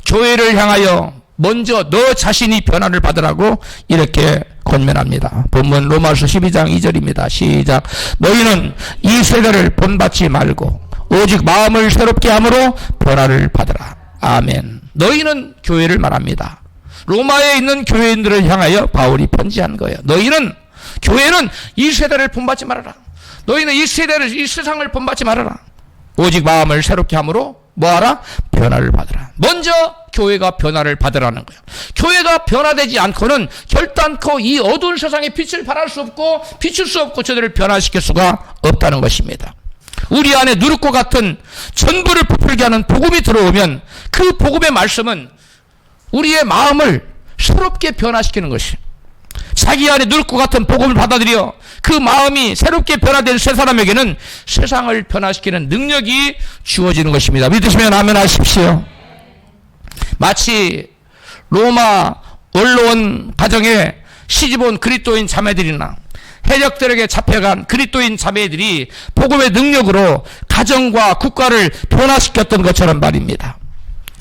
교회를 향하여 먼저 너 자신이 변화를 받으라고 이렇게 권면합니다. 본문 로마서 12장 2절입니다. 시작. 너희는 이 세대를 본받지 말고 오직 마음을 새롭게 함으로 변화를 받으라. 아멘. 너희는 교회를 말합니다. 로마에 있는 교회인들을 향하여 바울이 편지한 거예요. 교회는 이 세대를 본받지 말아라. 너희는 이 세상을 본받지 말아라. 오직 마음을 새롭게 함으로 뭐하라? 변화를 받으라. 먼저 교회가 변화를 받으라는 거예요. 교회가 변화되지 않고는 결단코 이 어두운 세상에 빛을 발할 수 없고 비출 수 없고 저들을 변화시킬 수가 없다는 것입니다. 우리 안에 누룩과 같은 전부를 부풀게 하는 복음이 들어오면 그 복음의 말씀은 우리의 마음을 새롭게 변화시키는 것이, 자기 안에 누룩과 같은 복음을 받아들여 그 마음이 새롭게 변화된 새 사람에게는 세상을 변화시키는 능력이 주어지는 것입니다. 믿으시면 아멘 하십시오. 마치 로마 원로원 가정에 시집온 그리스도인 자매들이나 해적들에게 잡혀간 그리스도인 자매들이 복음의 능력으로 가정과 국가를 변화시켰던 것처럼 말입니다.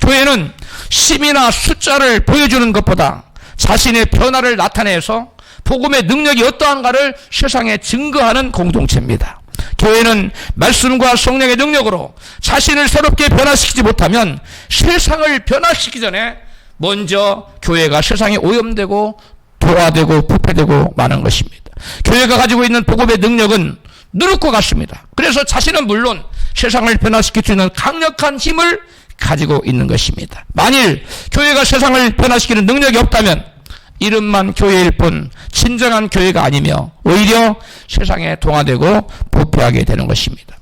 교회는 심이나 숫자를 보여주는 것보다 자신의 변화를 나타내서 복음의 능력이 어떠한가를 세상에 증거하는 공동체입니다. 교회는 말씀과 성령의 능력으로 자신을 새롭게 변화시키지 못하면 세상을 변화시키기 전에 먼저 교회가 세상에 오염되고 도화되고 부패되고 마는 것입니다. 교회가 가지고 있는 복음의 능력은 누룩과 같습니다. 그래서 자신은 물론 세상을 변화시킬 수 있는 강력한 힘을 가지고 있는 것입니다. 만일 교회가 세상을 변화시키는 능력이 없다면 이름만 교회일 뿐 진정한 교회가 아니며 오히려 세상에 동화되고 부패하게 되는 것입니다.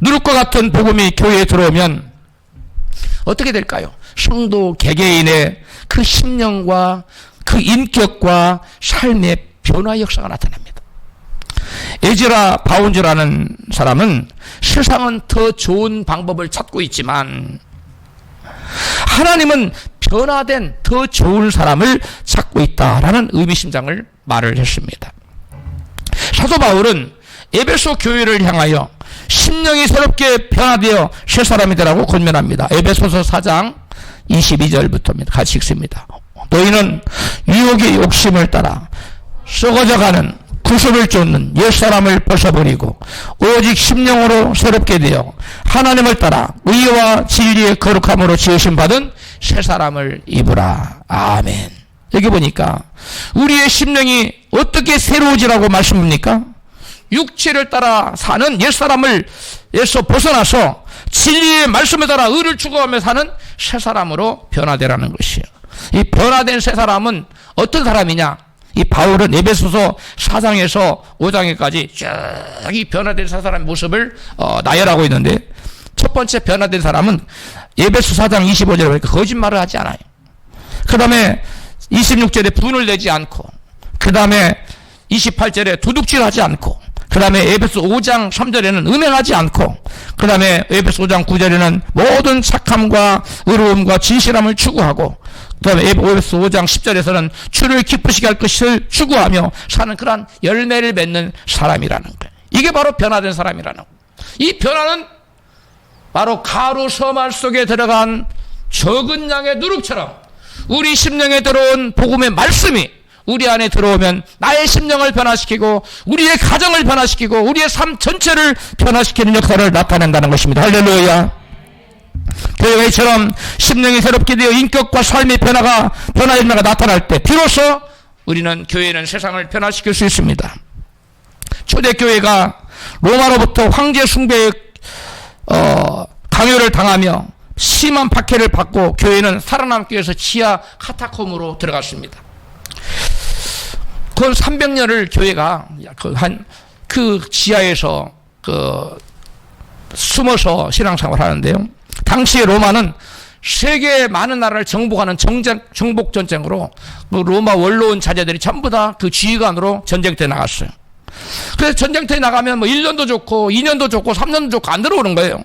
누룩과 같은 복음이 교회에 들어오면 어떻게 될까요? 성도 개개인의 그 심령과 그 인격과 삶의 변화 역사가 나타납니다. 에즈라 바운즈라는 사람은 세상은 더 좋은 방법을 찾고 있지만 하나님은 변화된 더 좋은 사람을 찾고 있다라는 의미심장을 말을 했습니다. 사도 바울은 에베소 교회를 향하여 심령이 새롭게 변화되어 새 사람이 되라고 권면합니다. 에베소서 4장 22절부터입니다. 같이 읽습니다. 너희는 유혹의 욕심을 따라 썩어져가는 구습을 쫓는 옛사람을 벗어버리고 오직 심령으로 새롭게 되어 하나님을 따라 의와 진리의 거룩함으로 지으심 받은 새 사람을 입으라. 아멘. 여기 보니까 우리의 심령이 어떻게 새로워지라고 말씀합니까? 육체를 따라 사는 옛사람에서 벗어나서 진리의 말씀에 따라 의를 추구하며 사는 새 사람으로 변화되라는 것이에요. 이 변화된 새 사람은 어떤 사람이냐? 이 바울은 에베소서 4장에서 5장에까지 쭉 이 변화된 새 사람의 모습을 나열하고 있는데, 첫 번째 변화된 사람은 에베소 4장 25절에 보니까 거짓말을 하지 않아요. 그 다음에 26절에 분을 내지 않고, 그 다음에 28절에 도둑질하지 않고, 그 다음에 에베소 5장 3절에는 음행하지 않고, 그 다음에 에베소 5장 9절에는 모든 착함과 의로움과 진실함을 추구하고, 그 다음에 에베소 5장 10절에서는 주를 기쁘시게 할 것을 추구하며 사는 그러한 열매를 맺는 사람이라는 거예요. 이게 바로 변화된 사람이라는 거예요. 이 변화는 바로 가루 서말 속에 들어간 적은 양의 누룩처럼 우리 심령에 들어온 복음의 말씀이 우리 안에 들어오면 나의 심령을 변화시키고 우리의 가정을 변화시키고 우리의 삶 전체를 변화시키는 역할을 나타낸다는 것입니다. 할렐루야. 교회가 이처럼 심령이 새롭게 되어 인격과 삶의 변화가 나타날 때 비로소 우리는 교회는 세상을 변화시킬 수 있습니다. 초대교회가 로마로부터 황제 숭배의 강요를 당하며 심한 박해를 받고 교회는 살아남기 위해서 지하 카타콤으로 들어갔습니다. 그 300년을 교회가 그 지하에서 숨어서 신앙생활을 하는데요. 당시에 로마는 세계 많은 나라를 정복하는 정복 전쟁으로 로마 원로원 자제들이 전부 다 그 지휘관으로 전쟁터에 나갔어요. 그래서 전쟁터에 나가면 1년도 좋고 2년도 좋고 3년도 좋고 안 들어오는 거예요.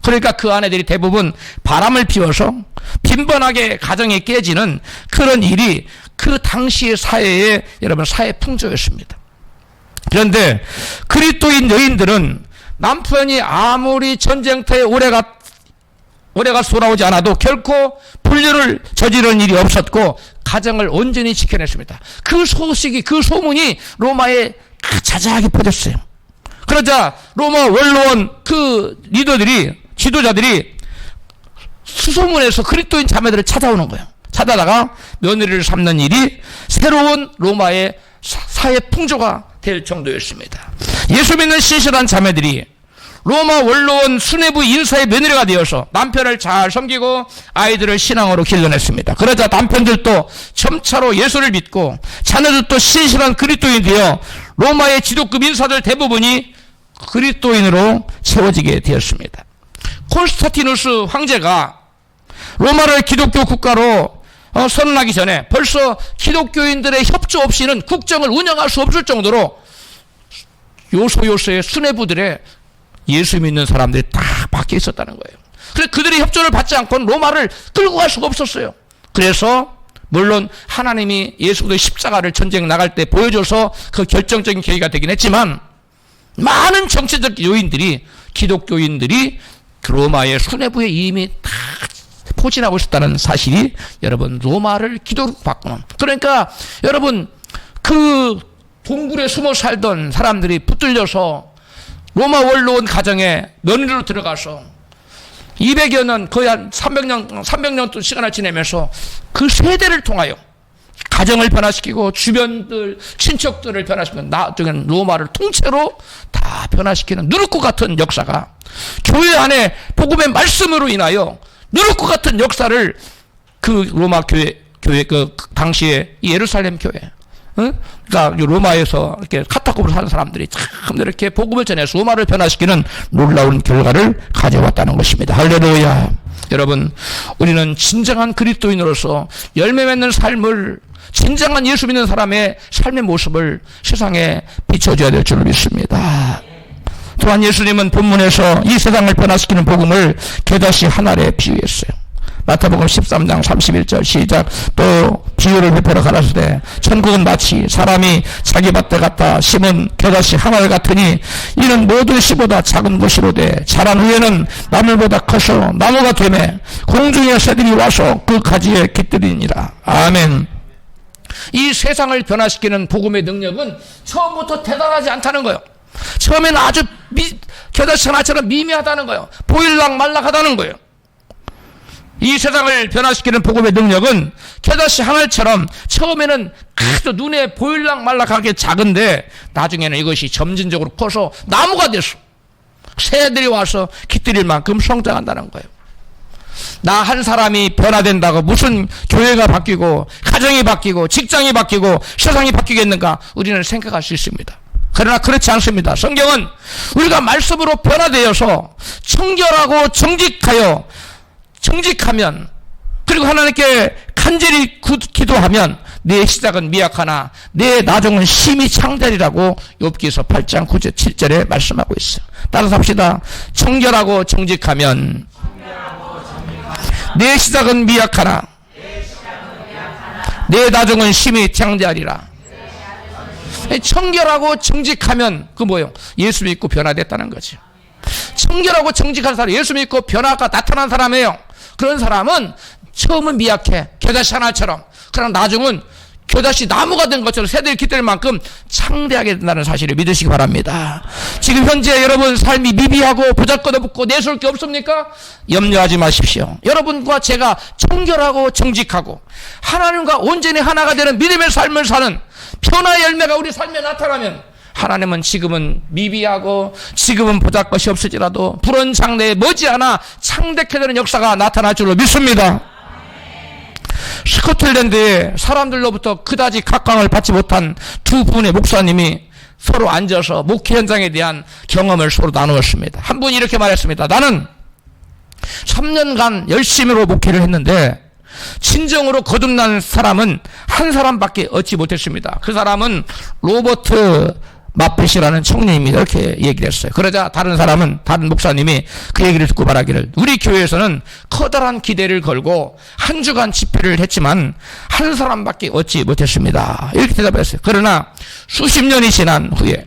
그러니까 그 아내들이 대부분 바람을 피워서 빈번하게 가정이 깨지는 그런 일이 그 당시의 사회의 여러분 사회 풍조였습니다. 그런데 그리스도인 여인들은 남편이 아무리 전쟁터에 오래가 돌아오지 않아도 결코 불륜을 저지른 일이 없었고 가정을 온전히 지켜냈습니다. 그 소식이, 그 소문이 로마에 자자하게 퍼졌어요. 그러자 로마 원로원 그 리더들이, 지도자들이 수소문해서 그리스도인 자매들을 찾아오는 거예요. 찾아다가 며느리를 삼는 일이 새로운 로마의 사회 풍조가 될 정도였습니다. 예수 믿는 신실한 자매들이 로마 원로원 수뇌부 인사의 며느리가 되어서 남편을 잘 섬기고 아이들을 신앙으로 길러냈습니다. 그러자 남편들도 점차로 예수를 믿고 자녀들도 신실한 그리스도인이 되어 로마의 지도급 인사들 대부분이 그리스도인으로 채워지게 되었습니다. 콘스탄티누스 황제가 로마를 기독교 국가로 선언하기 전에 벌써 기독교인들의 협조 없이는 국정을 운영할 수 없을 정도로 요소요소의 수뇌부들의 예수 믿는 사람들이 다 박혀 있었다는 거예요. 그래서 그들이 협조를 받지 않고는 로마를 끌고 갈 수가 없었어요. 그래서 물론 하나님이 예수 그리스도의 십자가를 전쟁 나갈 때 보여줘서 그 결정적인 계기가 되긴 했지만 많은 정치적 요인들이 기독교인들이 로마의 수뇌부에 이미 다 포진하고 있었다는 사실이 여러분 로마를 기독으로 바꾸는, 그러니까 여러분 그 동굴에 숨어 살던 사람들이 붙들려서 로마 원로원 가정에 며느리로 들어가서 200여 년 거의 한 300년 시간을 지내면서 그 세대를 통하여 가정을 변화시키고 주변들 친척들을 변화시키고 나중에는 로마를 통째로 다 변화시키는 누르코 같은 역사가 교회 안에 복음의 말씀으로 인하여 누르코 같은 역사를 그 로마 교회 그 당시에 예루살렘 교회, 그러니까 로마에서 이렇게 카타콤으로 사는 사람들이 참 이렇게 복음을 전해서 로마를 변화시키는 놀라운 결과를 가져왔다는 것입니다. 할렐루야. 여러분, 우리는 진정한 그리스도인으로서 열매 맺는 삶을, 진정한 예수 믿는 사람의 삶의 모습을 세상에 비춰줘야 될 줄 믿습니다. 또한 예수님은 본문에서 이 세상을 변화시키는 복음을 겨자씨 하나에 비유했어요. 마태복음 13장 31절 시작. 또 비유를 베풀어 가라사대 천국은 마치 사람이 자기 밭에 갖다 심은 겨자씨 하나를 같으니 이는 모든 씨보다 작은 것이로되 자란 후에는 나물보다 커서 나무가 되매 공중의 새들이 와서 그 가지에 깃들이니라. 아멘. 이 세상을 변화시키는 복음의 능력은 처음부터 대단하지 않다는 거예요. 처음에는 아주 겨자씨 하나처럼 미미하다는 거예요. 보일락 말락하다는 거예요. 이 세상을 변화시키는 복음의 능력은 겨자씨 하나처럼 처음에는 아주 눈에 보일락 말락하게 작은데 나중에는 이것이 점진적으로 커서 나무가 돼서 새들이 와서 깃들일 만큼 성장한다는 거예요. 나 한 사람이 변화된다고 무슨 교회가 바뀌고 가정이 바뀌고 직장이 바뀌고 세상이 바뀌겠는가 우리는 생각할 수 있습니다. 그러나 그렇지 않습니다. 성경은 우리가 말씀으로 변화되어서 청결하고 정직하면 그리고 하나님께 간절히 기도하면 내 시작은 미약하나 내 나중은 심히 창대리라고 욥기서 8장 9절 7절에 말씀하고 있어요. 따라서 합시다. 청결하고 정직하면 내 시작은 미약하나 내 나중은 심히 창대하리라. 청결하고 정직하면 그 뭐예요? 예수 믿고 변화됐다는 거죠. 청결하고 정직한 사람, 예수 믿고 변화가 나타난 사람이에요. 그런 사람은 처음은 미약해, 겨자씨 하나처럼. 그러나 나중은 겨자씨 나무가 된 것처럼 새들이 깃들 만큼 창대하게 된다는 사실을 믿으시기 바랍니다. 지금 현재 여러분 삶이 미비하고 보잘것없고 내세울 게 없습니까? 염려하지 마십시오. 여러분과 제가 청결하고 정직하고 하나님과 온전히 하나가 되는 믿음의 삶을 사는 변화의 열매가 우리 삶에 나타나면 하나님은 지금은 미비하고 지금은 보잘것이 없을지라도 불온 장래에 머지않아 창대케 되는 역사가 나타날 줄로 믿습니다. 스코틀랜드에 사람들로부터 그다지 각광을 받지 못한 두 분의 목사님이 서로 앉아서 목회 현장에 대한 경험을 서로 나누었습니다. 한 분이 이렇게 말했습니다. 나는 3년간 열심히로 목회를 했는데 진정으로 거듭난 사람은 한 사람밖에 얻지 못했습니다. 그 사람은 로버트 마펫이라는 청년입니다. 이렇게 얘기를 했어요. 그러자 다른 목사님이 그 얘기를 듣고 말하기를 우리 교회에서는 커다란 기대를 걸고 한 주간 집회를 했지만 한 사람밖에 얻지 못했습니다. 이렇게 대답했어요. 그러나 수십 년이 지난 후에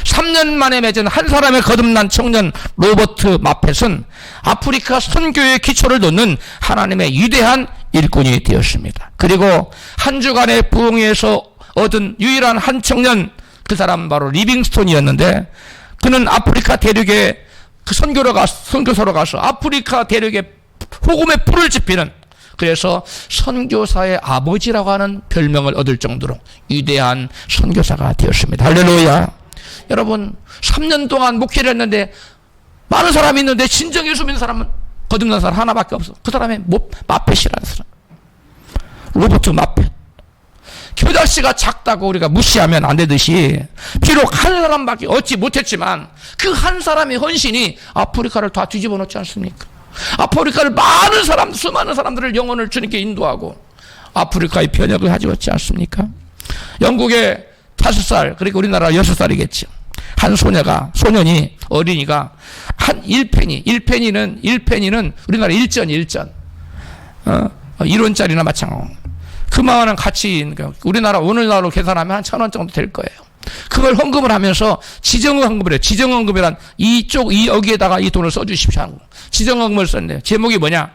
3년 만에 맺은 한 사람의 거듭난 청년 로버트 마펫은 아프리카 선교의 기초를 놓는 하나님의 위대한 일꾼이 되었습니다. 그리고 한 주간의 부흥회에서 얻은 유일한 한 청년, 그 사람 바로 리빙스톤이었는데 그는 아프리카 대륙에 그 선교사로 가서 아프리카 대륙에 복음의 불을 지피는, 그래서 선교사의 아버지라고 하는 별명을 얻을 정도로 위대한 선교사가 되었습니다. 할렐루야. 여러분 3년 동안 목회를 했는데 많은 사람이 있는데 진정 예수 믿는 사람은 거듭난 사람 하나밖에 없어. 그 사람이 마펫이라는 사람. 로버트 마펫. 겨자씨가 작다고 우리가 무시하면 안 되듯이 비록 한 사람밖에 얻지 못했지만 그 한 사람의 헌신이 아프리카를 다 뒤집어 놓지 않습니까? 아프리카를 많은 사람, 수많은 사람들을 영혼을 주님께 인도하고 아프리카의 변혁을 가져왔지 않습니까? 영국에 5살, 그리고 우리나라 6살이겠죠. 한 소년이, 어린이가 한 1페니는 우리나라 1전. 1원짜리나 마찬가지. 그 마을은 같이, 우리나라, 오늘날로 계산하면 한 1,000원 정도 될 거예요. 그걸 헌금을 하면서 지정헌금을 해요. 지정헌금이란 여기에다가 이 돈을 써주십시오 하는 거. 지정헌금을 썼네요. 제목이 뭐냐?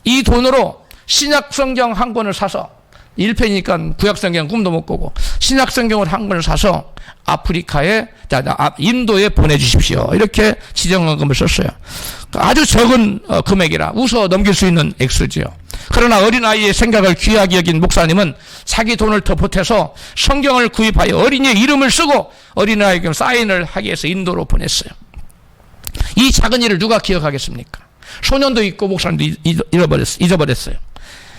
이 돈으로 신약성경 한 권을 사서 1편이니까 구약성경 꿈도 못 꾸고 신약성경을 한 권을 사서 아프리카에 인도에 보내주십시오. 이렇게 지정헌금을 썼어요. 아주 적은 금액이라 웃어 넘길 수 있는 액수죠. 그러나 어린아이의 생각을 귀하게 여긴 목사님은 자기 돈을 더 보태서 성경을 구입하여 어린이의 이름을 쓰고 어린아이에게 사인을 하기 위해서 인도로 보냈어요. 이 작은 일을 누가 기억하겠습니까? 소년도 있고 목사님도 잊어버렸어요.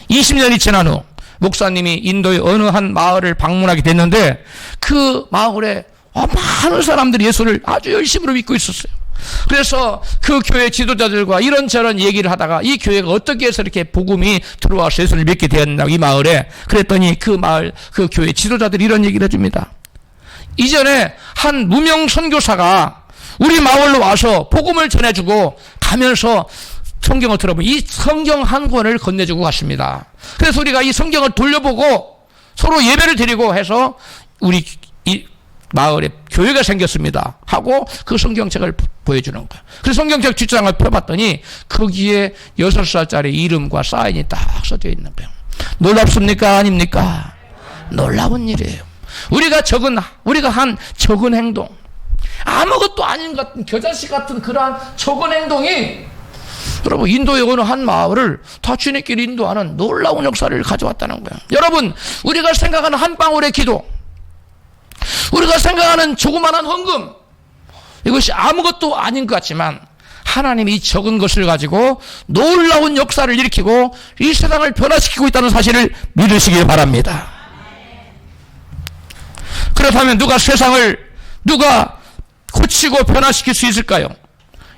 20년이 지난 후 목사님이 인도의 어느 한 마을을 방문하게 됐는데 그 마을에 많은 사람들이 예수를 아주 열심으로 믿고 있었어요. 그래서 그 교회 지도자들과 이런저런 얘기를 하다가 이 교회가 어떻게 해서 이렇게 복음이 들어와서 예수를 믿게 되었나 이 마을에. 그랬더니 그 교회 지도자들이 이런 얘기를 해줍니다. 이전에 한 무명 선교사가 우리 마을로 와서 복음을 전해주고 가면서 성경을 들어보면 이 성경 한 권을 건네주고 갔습니다. 그래서 우리가 이 성경을 돌려보고 서로 예배를 드리고 해서 우리 이 마을에 교회가 생겼습니다 하고 그 성경책을 보여주는 거예요. 그래서 성경책 뒷장을 펴봤더니 거기에 6살짜리 이름과 사인이 딱 써져 있는 거예요. 놀랍습니까? 아닙니까? 놀라운 일이에요. 우리가 한 적은 행동, 아무것도 아닌 것 같은 겨자씨 같은 그러한 적은 행동이 여러분 인도의 어느 한 마을을 다 주님끼리 인도하는 놀라운 역사를 가져왔다는 거예요. 여러분 우리가 생각하는 한 방울의 기도, 우리가 생각하는 조그마한 헌금, 이것이 아무것도 아닌 것 같지만 하나님이 이 적은 것을 가지고 놀라운 역사를 일으키고 이 세상을 변화시키고 있다는 사실을 믿으시길 바랍니다. 그렇다면 누가 고치고 변화시킬 수 있을까요?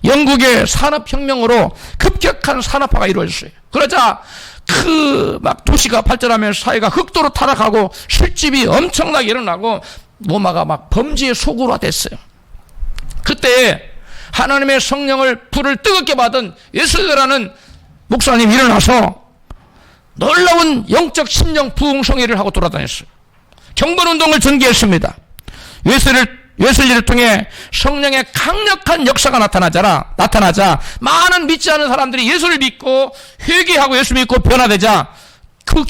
영국의 산업혁명으로 급격한 산업화가 이루어졌어요. 그러자 도시가 발전하면서 사회가 극도로 타락하고 술집이 엄청나게 일어나고 로마가 범죄의 소굴화 됐어요. 그때 하나님의 성령을 불을 뜨겁게 받은 웨슬리라는 목사님이 일어나서 놀라운 영적 심령 부흥성회를 하고 돌아다녔어요. 경건운동을 전개했습니다. 웨슬리를 통해 성령의 강력한 역사가 나타나자 많은 믿지 않은 사람들이 예수를 믿고 회개하고 예수 믿고 변화되자 그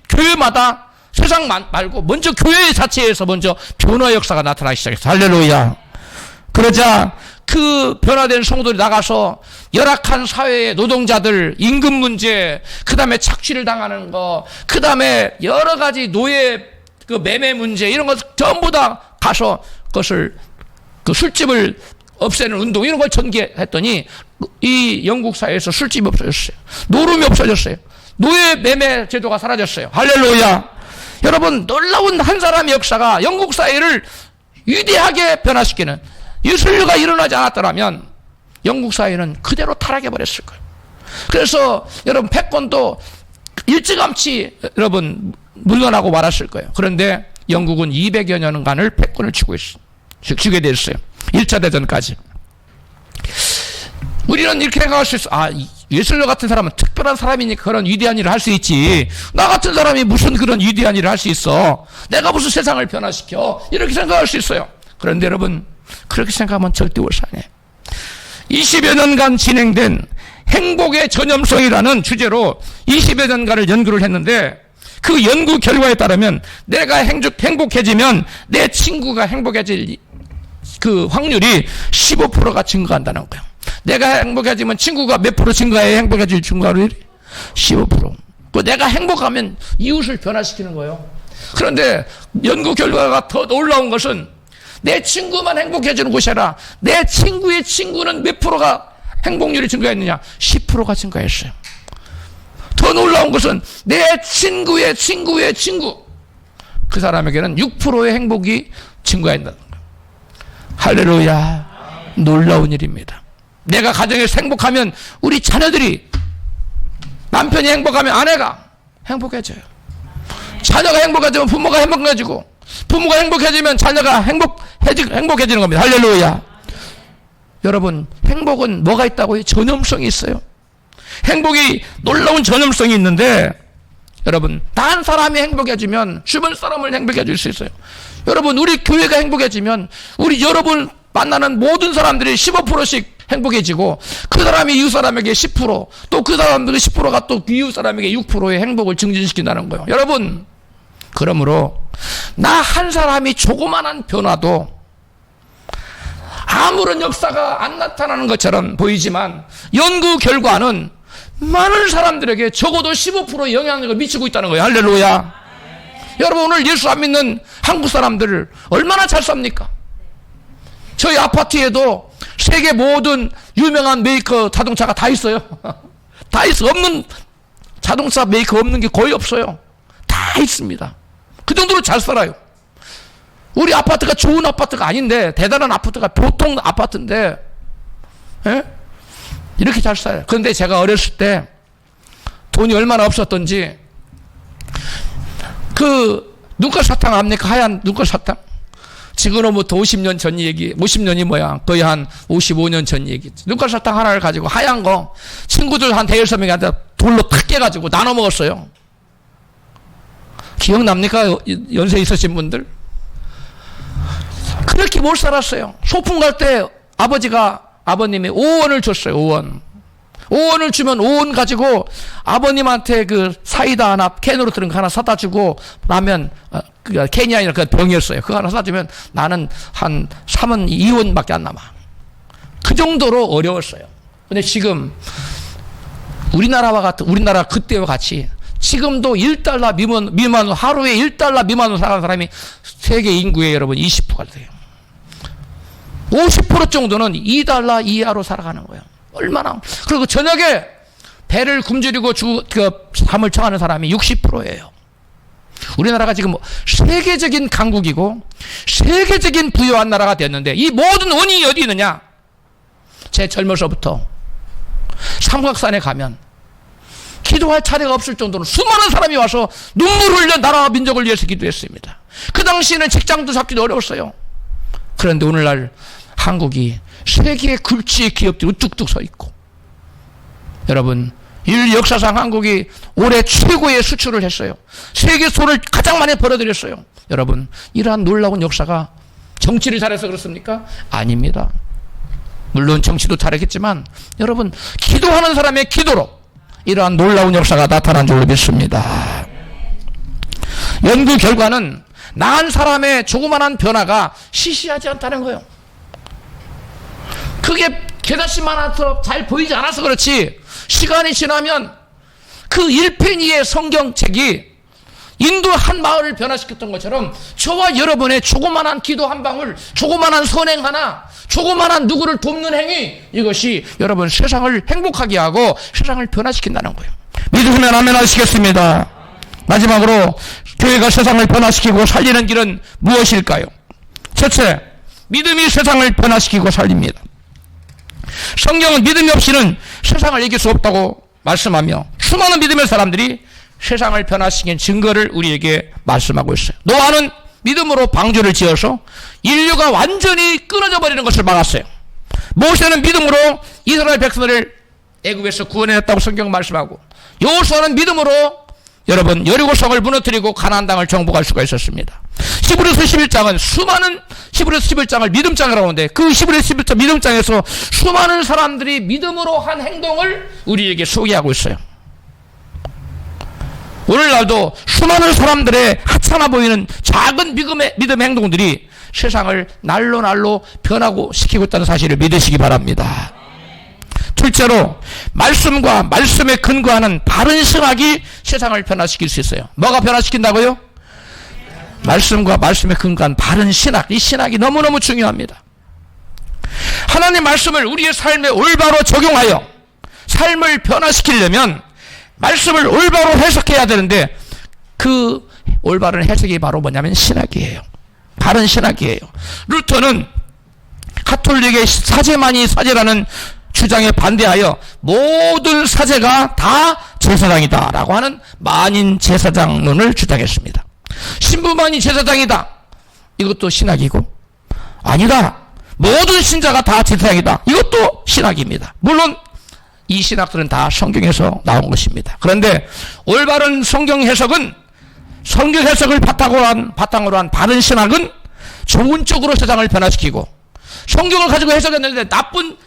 교회마다 세상 말고 먼저 교회 자체에서 먼저 변화 역사가 나타나기 시작했어요. 할렐루야. 그러자 그 변화된 성도들이 나가서 열악한 사회의 노동자들 임금 문제, 그 다음에 착취를 당하는 거, 그 다음에 여러 가지 노예 매매 문제 이런 것 전부 다 가서 그것을 술집을 없애는 운동 이런 걸 전개했더니 이 영국 사회에서 술집이 없어졌어요. 노름이 없어졌어요. 노예 매매 제도가 사라졌어요. 할렐루야. 여러분 놀라운 한 사람의 역사가 영국 사회를 위대하게 변화시키는 예술가 일어나지 않았더라면 영국 사회는 그대로 타락해버렸을 거예요. 그래서 여러분 패권도 일찌감치 여러분 물러나고 말았을 거예요. 그런데 영국은 200여 년간을 패권을 쥐게 됐어요. 1차 대전까지. 우리는 이렇게 생각할 수 있어. 예술가 같은 사람은 특별한 사람이니까 그런 위대한 일을 할 수 있지. 나 같은 사람이 무슨 그런 위대한 일을 할 수 있어. 내가 무슨 세상을 변화시켜. 이렇게 생각할 수 있어요. 그런데 여러분 그렇게 생각하면 절대 오산해. 20여 년간 진행된 행복의 전염성이라는 주제로 20여 년간을 연구를 했는데 그 연구 결과에 따르면 내가 행복해지면 내 친구가 행복해질 그 확률이 15%가 증가한다는 거예요. 내가 행복해지면 친구가 몇 프로 증가해? 행복해질 증가율이 15%. 내가 행복하면 이웃을 변화시키는 거예요. 그런데 연구 결과가 더 놀라운 것은 내 친구만 행복해지는 곳이 아니라 내 친구의 친구는 몇 프로가 행복률이 증가했느냐? 10%가 증가했어요. 더 놀라운 것은 내 친구의 친구의 친구, 그 사람에게는 6%의 행복이 증가한다는 거예요. 할렐루야. 놀라운 일입니다. 내가 가정에서 행복하면 우리 자녀들이, 남편이 행복하면 아내가 행복해져요. 자녀가 행복해지면 부모가 행복해지고, 부모가 행복해지면 자녀가 행복해지는 겁니다. 할렐루야. 여러분, 행복은 뭐가 있다고요? 전염성이 있어요. 행복이 놀라운 전염성이 있는데, 여러분, 단 사람이 행복해지면 주변 사람을 행복해 줄 수 있어요. 여러분, 우리 교회가 행복해지면 우리 여러분 만나는 모든 사람들이 15%씩 행복해지고, 그 사람이 이웃 사람에게 10%, 또 그 사람들의 10%가 또 이웃 사람에게 6%의 행복을 증진시킨다는 거예요. 여러분, 그러므로 나 한 사람이 조그만한 변화도 아무런 역사가 안 나타나는 것처럼 보이지만, 연구 결과는 많은 사람들에게 적어도 15% 영향력을 미치고 있다는 거예요. 할렐루야. 여러분, 오늘 예수 안 믿는 한국 사람들 얼마나 잘 삽니까? 저희 아파트에도 세계 모든 유명한 메이커 자동차가 다 있어요. 다 있어. 없는 자동차 메이커 없는 게 거의 없어요. 다 있습니다. 그 정도로 잘 살아요. 우리 아파트가 좋은 아파트가 아닌데, 대단한 아파트가 보통 아파트인데, 예? 이렇게 잘 살아요. 그런데 제가 어렸을 때 돈이 얼마나 없었던지, 그 눈깔 사탕 압니까? 하얀 눈깔 사탕? 지금으로부터 50년 전 얘기, 50년이 뭐야? 거의 한 55년 전 얘기. 눈깔 사탕 하나를 가지고 하얀 거 친구들 한 대여섯 명한테 돌로 탁 깨가지고 나눠 먹었어요. 기억납니까? 연세 있으신 분들? 그렇게 못 살았어요. 소풍 갈 때 아버님이 5원을 줬어요. 5원을 주면 5원 가지고 아버님한테 그 사이다 하나, 캔으로 들은 거 하나 사다 주고, 라면, 캔이 아니라 그 병이었어요. 그거 하나 사다 주면 나는 한 3원, 2원밖에 안 남아. 그 정도로 어려웠어요. 근데 지금 우리나라 그때와 같이 지금도 1달러 미만으로, 하루에 1달러 미만으로 살아가는 사람이 세계 인구의 여러분 20%가 돼요. 50% 정도는 2달러 이하로 살아가는 거예요. 얼마나. 그리고 저녁에 배를 굶주리고 잠을 청하는 사람이 60%예요. 우리나라가 지금 세계적인 강국이고 세계적인 부유한 나라가 됐는데, 이 모든 원인이 어디 있느냐? 제 젊어서부터 삼각산에 가면 기도할 차례가 없을 정도로 수많은 사람이 와서 눈물을 흘려 나라와 민족을 위해서 기도했습니다. 그 당시에는 직장도 잡기도 어려웠어요. 그런데 오늘날 한국이 세계 굴지의 기업들이 우뚝뚝 서 있고, 여러분, 인류 역사상 한국이 올해 최고의 수출을 했어요. 세계 손을 가장 많이 벌어들였어요. 여러분, 이러한 놀라운 역사가 정치를 잘해서 그렇습니까? 아닙니다. 물론 정치도 잘했겠지만, 여러분, 기도하는 사람의 기도로 이러한 놀라운 역사가 나타난 줄로 믿습니다. 연구 결과는 나한 사람의 조그만한 변화가 시시하지 않다는 거예요. 그게 깨닫지 않아서 잘 보이지 않아서 그렇지, 시간이 지나면 그 1페니의 성경책이 인도 한 마을을 변화시켰던 것처럼 저와 여러분의 조그만한 기도 한 방울, 조그만한 선행 하나, 조그만한 누구를 돕는 행위, 이것이 여러분 세상을 행복하게 하고 세상을 변화시킨다는 거예요. 믿으시면 아멘 하시겠습니다. 마지막으로 교회가 세상을 변화시키고 살리는 길은 무엇일까요? 첫째, 믿음이 세상을 변화시키고 살립니다. 성경은 믿음이 없이는 세상을 이길 수 없다고 말씀하며 수많은 믿음의 사람들이 세상을 변화시킨 증거를 우리에게 말씀하고 있어요. 노아는 믿음으로 방주를 지어서 인류가 완전히 끊어져 버리는 것을 막았어요. 모세는 믿음으로 이스라엘 백성을 애굽에서 구원해냈다고 성경 말씀하고, 여호수아는 믿음으로 여러분 여리고성을 무너뜨리고 가나안 땅을 정복할 수가 있었습니다. 히브리서 11장은 수많은 히브리서 11장을 믿음장이라고 하는데, 그 히브리서 11장 믿음장에서 수많은 사람들이 믿음으로 한 행동을 우리에게 소개하고 있어요. 오늘날도 수많은 사람들의 하찮아 보이는 작은 믿음의 행동들이 세상을 날로 변하고 시키고 있다는 사실을 믿으시기 바랍니다. 둘째로, 말씀과 말씀에 근거하는 바른 생각이 세상을 변화시킬 수 있어요. 뭐가 변화시킨다고요? 말씀과 말씀에 근거한 바른 신학, 이 신학이 너무너무 중요합니다. 하나님 말씀을 우리의 삶에 올바로 적용하여 삶을 변화시키려면 말씀을 올바로 해석해야 되는데, 그 올바른 해석이 바로 뭐냐면 신학이에요. 바른 신학이에요. 루터는 가톨릭의 사제만이 사제라는 주장에 반대하여 모든 사제가 다 제사장이다 라고 하는 만인 제사장론을 주장했습니다. 신부만이 제사장이다, 이것도 신학이고, 아니다, 모든 신자가 다 제사장이다, 이것도 신학입니다. 물론 이 신학들은 다 성경에서 나온 것입니다. 그런데 올바른 성경 해석은, 성경 해석을 바탕으로 한 바른 신학은 좋은 쪽으로 세상을 변화시키고, 성경을 가지고 해석했는데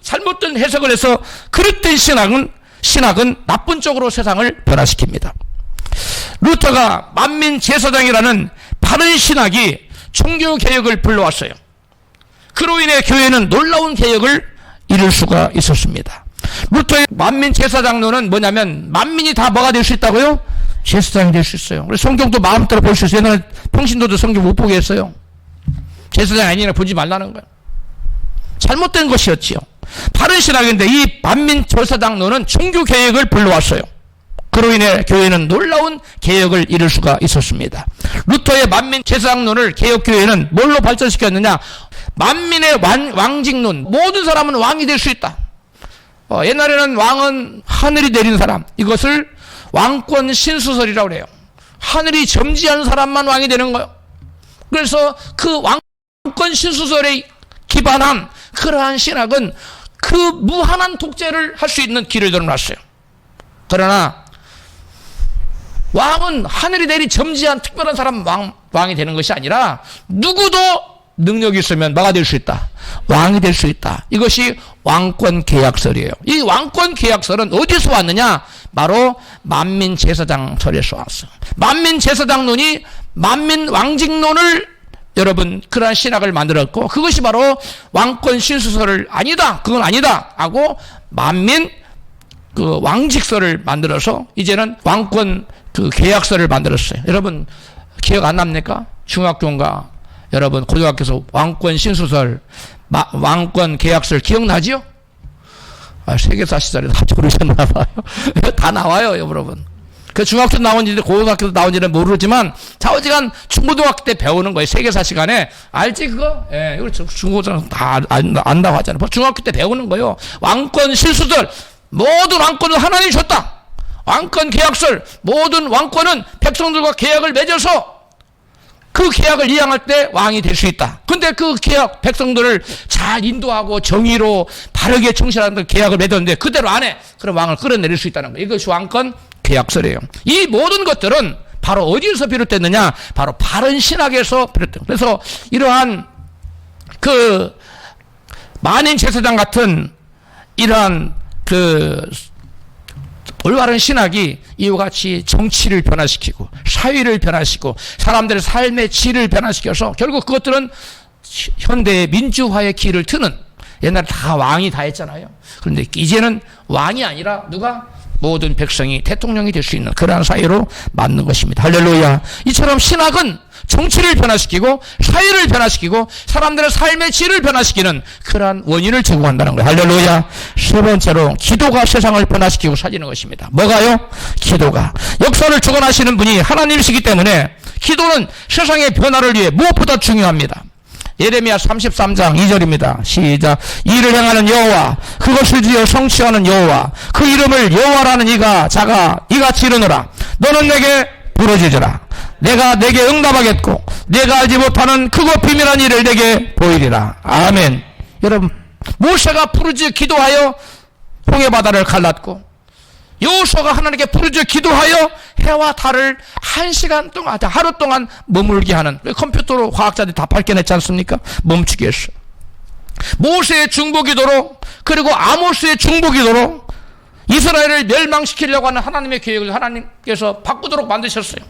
잘못된 해석을 해서 그릇된 신학은 나쁜 쪽으로 세상을 변화시킵니다. 루터가 만민 제사장이라는 바른 신학이 종교개혁을 불러왔어요. 그로 인해 교회는 놀라운 개혁을 이룰 수가 있었습니다. 루터의 만민 제사장론은 뭐냐면, 만민이 다 뭐가 될 수 있다고요? 제사장이 될 수 있어요. 그래서 성경도 마음대로 볼 수 있어요. 옛날에 평신도도 성경 못 보게 했어요. 제사장 아니라 보지 말라는 거예요. 잘못된 것이었지요. 바른 신학인데 이 만민 제사장론은 종교개혁을 불러왔어요. 그로 인해 교회는 놀라운 개혁을 이룰 수가 있었습니다. 루터의 만민 제사장론을 개혁교회는 뭘로 발전시켰느냐? 만민의 왕직론, 모든 사람은 왕이 될 수 있다. 옛날에는 왕은 하늘이 내린 사람, 이것을 왕권 신수설이라고 그래요. 하늘이 점지한 사람만 왕이 되는 거예요. 그래서 그 왕권 신수설에 기반한 그러한 신학은 그 무한한 독재를 할 수 있는 길을 열어놨어요. 그러나 왕은 하늘이 내리 점지한 특별한 사람 왕이 되는 것이 아니라, 누구도 능력이 있으면 뭐가 될 수 있다? 왕이 될 수 있다. 이것이 왕권 계약설이에요. 이 왕권 계약설은 어디서 왔느냐? 바로 만민 제사장설에서 왔어. 만민 제사장론이 만민 왕직론을, 여러분, 그러한 신학을 만들었고, 그것이 바로 왕권 신수설을 아니다, 그건 아니다 하고 만민 그 왕직설을 만들어서 이제는 왕권 그 계약설을 만들었어요. 여러분 기억 안 납니까? 중학교인가 여러분 고등학교에서 왕권 신수설, 왕권 계약설 기억나지요? 세계사 시절에 다 모르셨나 봐요. 다 나와요, 여러분. 그 중학교 나온지 고등학교 나온지는 모르지만 좌우지간 중고등학교 때 배우는 거예요. 세계사 시간에. 알지 그거? 예, 이거 중고등학교 다 안다고 하잖아요. 중학교 때 배우는 거예요. 왕권 실수들, 모든 왕권은 하나님이 줬다. 왕권 계약설, 모든 왕권은 백성들과 계약을 맺어서 그 계약을 이행할 때 왕이 될 수 있다. 근데 그 계약, 백성들을 잘 인도하고 정의로 바르게 충실하는 계약을 맺었는데 그대로 안 해. 그럼 왕을 끌어내릴 수 있다는 거예요. 이것이 왕권 계약설이에요. 이 모든 것들은 바로 어디에서 비롯됐느냐? 바로 바른 신학에서 비롯된. 그래서 이러한 그 만인 제사장 같은 이러한 그 올바른 신학이 이와 같이 정치를 변화시키고 사회를 변화시키고 사람들의 삶의 질을 변화시켜서 결국 그것들은 현대의 민주화의 길을 트는, 옛날에 다 왕이 다 했잖아요. 그런데 이제는 왕이 아니라 누가? 모든 백성이 대통령이 될 수 있는 그러한 사회로 만든 것입니다. 할렐루야. 이처럼 신학은 정치를 변화시키고 사회를 변화시키고 사람들의 삶의 질을 변화시키는 그러한 원인을 제공한다는 거예요. 할렐루야. 세 번째로 기도가 세상을 변화시키고 살리는 것입니다. 뭐가요? 기도가. 역사를 주관하시는 분이 하나님이시기 때문에 기도는 세상의 변화를 위해 무엇보다 중요합니다. 예레미야 33장 2절입니다. 시작. 이를 행하는 여호와, 그것을 지어 성취하는 여호와, 그 이름을 여호와라는 이가 이같이 이르노라. 너는 내게 부르짖으라. 내가 내게 응답하겠고 내가 알지 못하는 크고 비밀한 일을 내게 보이리라. 아멘. 여러분, 모세가 부르짖어 기도하여 홍해 바다를 갈랐고, 여호수아가 하나님께 부르짖어 기도하여 해와 달을 1시간 동안, 하루 동안 머물게 하는, 컴퓨터로 과학자들이 다 밝혀냈지 않습니까? 멈추게 했어요. 모세의 중보기도로, 그리고 아모스의 중보기도로 이스라엘을 멸망시키려고 하는 하나님의 계획을 하나님께서 바꾸도록 만드셨어요.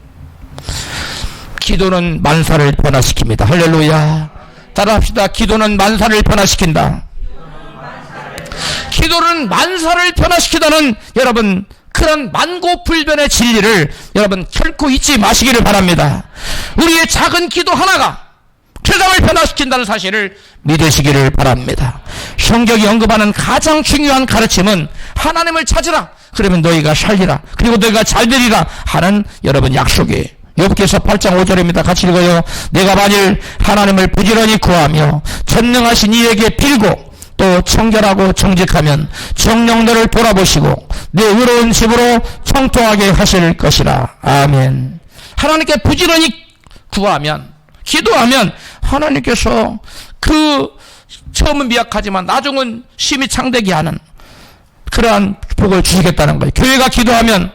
기도는 만사를 변화시킵니다. 할렐루야. 따라합시다. 기도는 만사를 변화시킨다. 기도는 만사를 변화시키다는, 여러분, 그 그런 만고불변의 진리를 여러분 결코 잊지 마시기를 바랍니다. 우리의 작은 기도 하나가 세상을 변화시킨다는 사실을 믿으시기를 바랍니다. 성경이 언급하는 가장 중요한 가르침은 하나님을 찾으라, 그러면 너희가 살리라, 그리고 너희가 잘 되리라 하는 여러분 약속이에요. 욥기서 8장 5절입니다. 같이 읽어요. 내가 만일 하나님을 부지런히 구하며 전능하신 이에게 빌고 또 청결하고 정직하면 정녕 너를 돌아보시고 내 의로운 집으로 청통하게 하실 것이라. 아멘. 하나님께 부지런히 구하면, 기도하면 하나님께서 그 처음은 미약하지만 나중은 심히 창대케 하는 그러한 복을 주시겠다는 거예요. 교회가 기도하면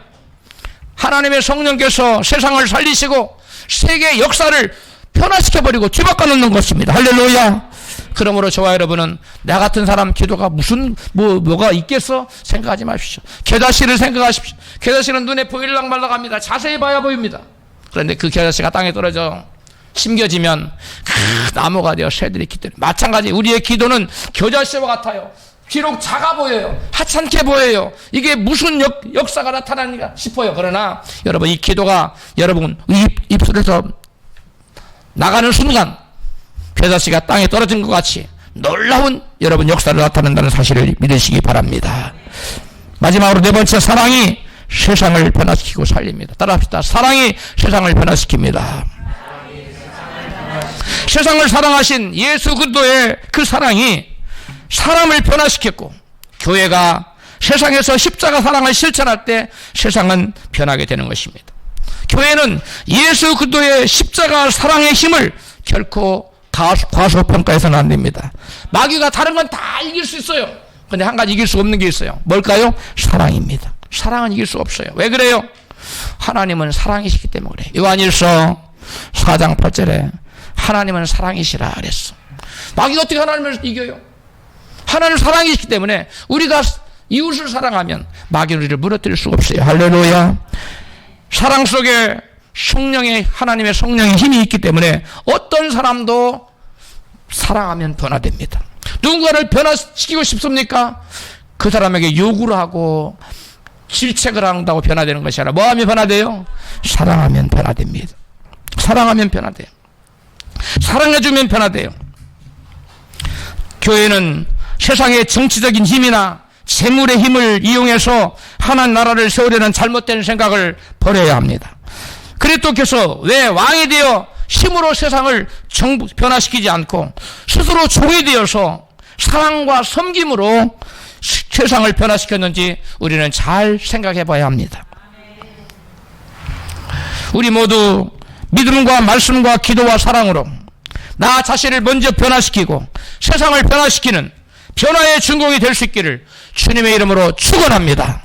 하나님의 성령께서 세상을 살리시고 세계의 역사를 변화시켜버리고 뒤바꿔 놓는 것입니다. 할렐루야. 그러므로 저와 여러분은 나 같은 사람 기도가 무슨 뭐가 있겠어 생각하지 마십시오. 겨자씨를 생각하십시오. 겨자씨는 눈에 보일랑 말랑합니다. 자세히 봐야 보입니다. 그런데 그 겨자씨가 땅에 떨어져 심겨지면 나무가 되어 새들이 기도해요. 마찬가지 우리의 기도는 겨자씨와 같아요. 비록 작아 보여요. 하찮게 보여요. 이게 무슨 역사가 나타나는가 싶어요. 그러나 여러분 이 기도가 여러분 입술에서 나가는 순간 겨자씨가 땅에 떨어진 것 같이 놀라운 여러분 역사를 나타낸다는 사실을 믿으시기 바랍니다. 마지막으로 네 번째, 사랑이 세상을 변화시키고 살립니다. 따라합시다. 사랑이 세상을 변화시킵니다. 세상을 사랑하신 예수 그리스도의 그 사랑이 사람을 변화시켰고, 교회가 세상에서 십자가 사랑을 실천할 때 세상은 변하게 되는 것입니다. 교회는 예수 그리스도의 십자가 사랑의 힘을 결코 과소평가해서는 안 됩니다. 마귀가 다른 건 다 이길 수 있어요. 근데 한 가지 이길 수 없는 게 있어요. 뭘까요? 사랑입니다. 사랑은 이길 수 없어요. 왜 그래요? 하나님은 사랑이시기 때문에 그래요. 요한일서 4장 8절에 하나님은 사랑이시라 그랬어. 마귀가 어떻게 하나님을 이겨요? 하나님은 사랑이시기 때문에 우리가 이웃을 사랑하면 마귀는 우리를 무너뜨릴 수가 없어요. 할렐루야. 사랑 속에 하나님의 성령의 힘이 있기 때문에 어떤 사람도 사랑하면 변화됩니다. 누군가를 변화시키고 싶습니까? 그 사람에게 요구를 하고 질책을 한다고 변화되는 것이 아니라 뭐 하면 변화돼요? 사랑하면 변화됩니다. 사랑하면 변화돼요. 사랑해주면 변화돼요. 교회는 세상의 정치적인 힘이나 재물의 힘을 이용해서 하나님 나라를 세우려는 잘못된 생각을 버려야 합니다. 그리스도께서 왜 왕이 되어 힘으로 세상을 변화시키지 않고 스스로 종이 되어서 사랑과 섬김으로 세상을 변화시켰는지 우리는 잘 생각해 봐야 합니다. 우리 모두 믿음과 말씀과 기도와 사랑으로 나 자신을 먼저 변화시키고 세상을 변화시키는 변화의 준공이 될 수 있기를 주님의 이름으로 축원합니다.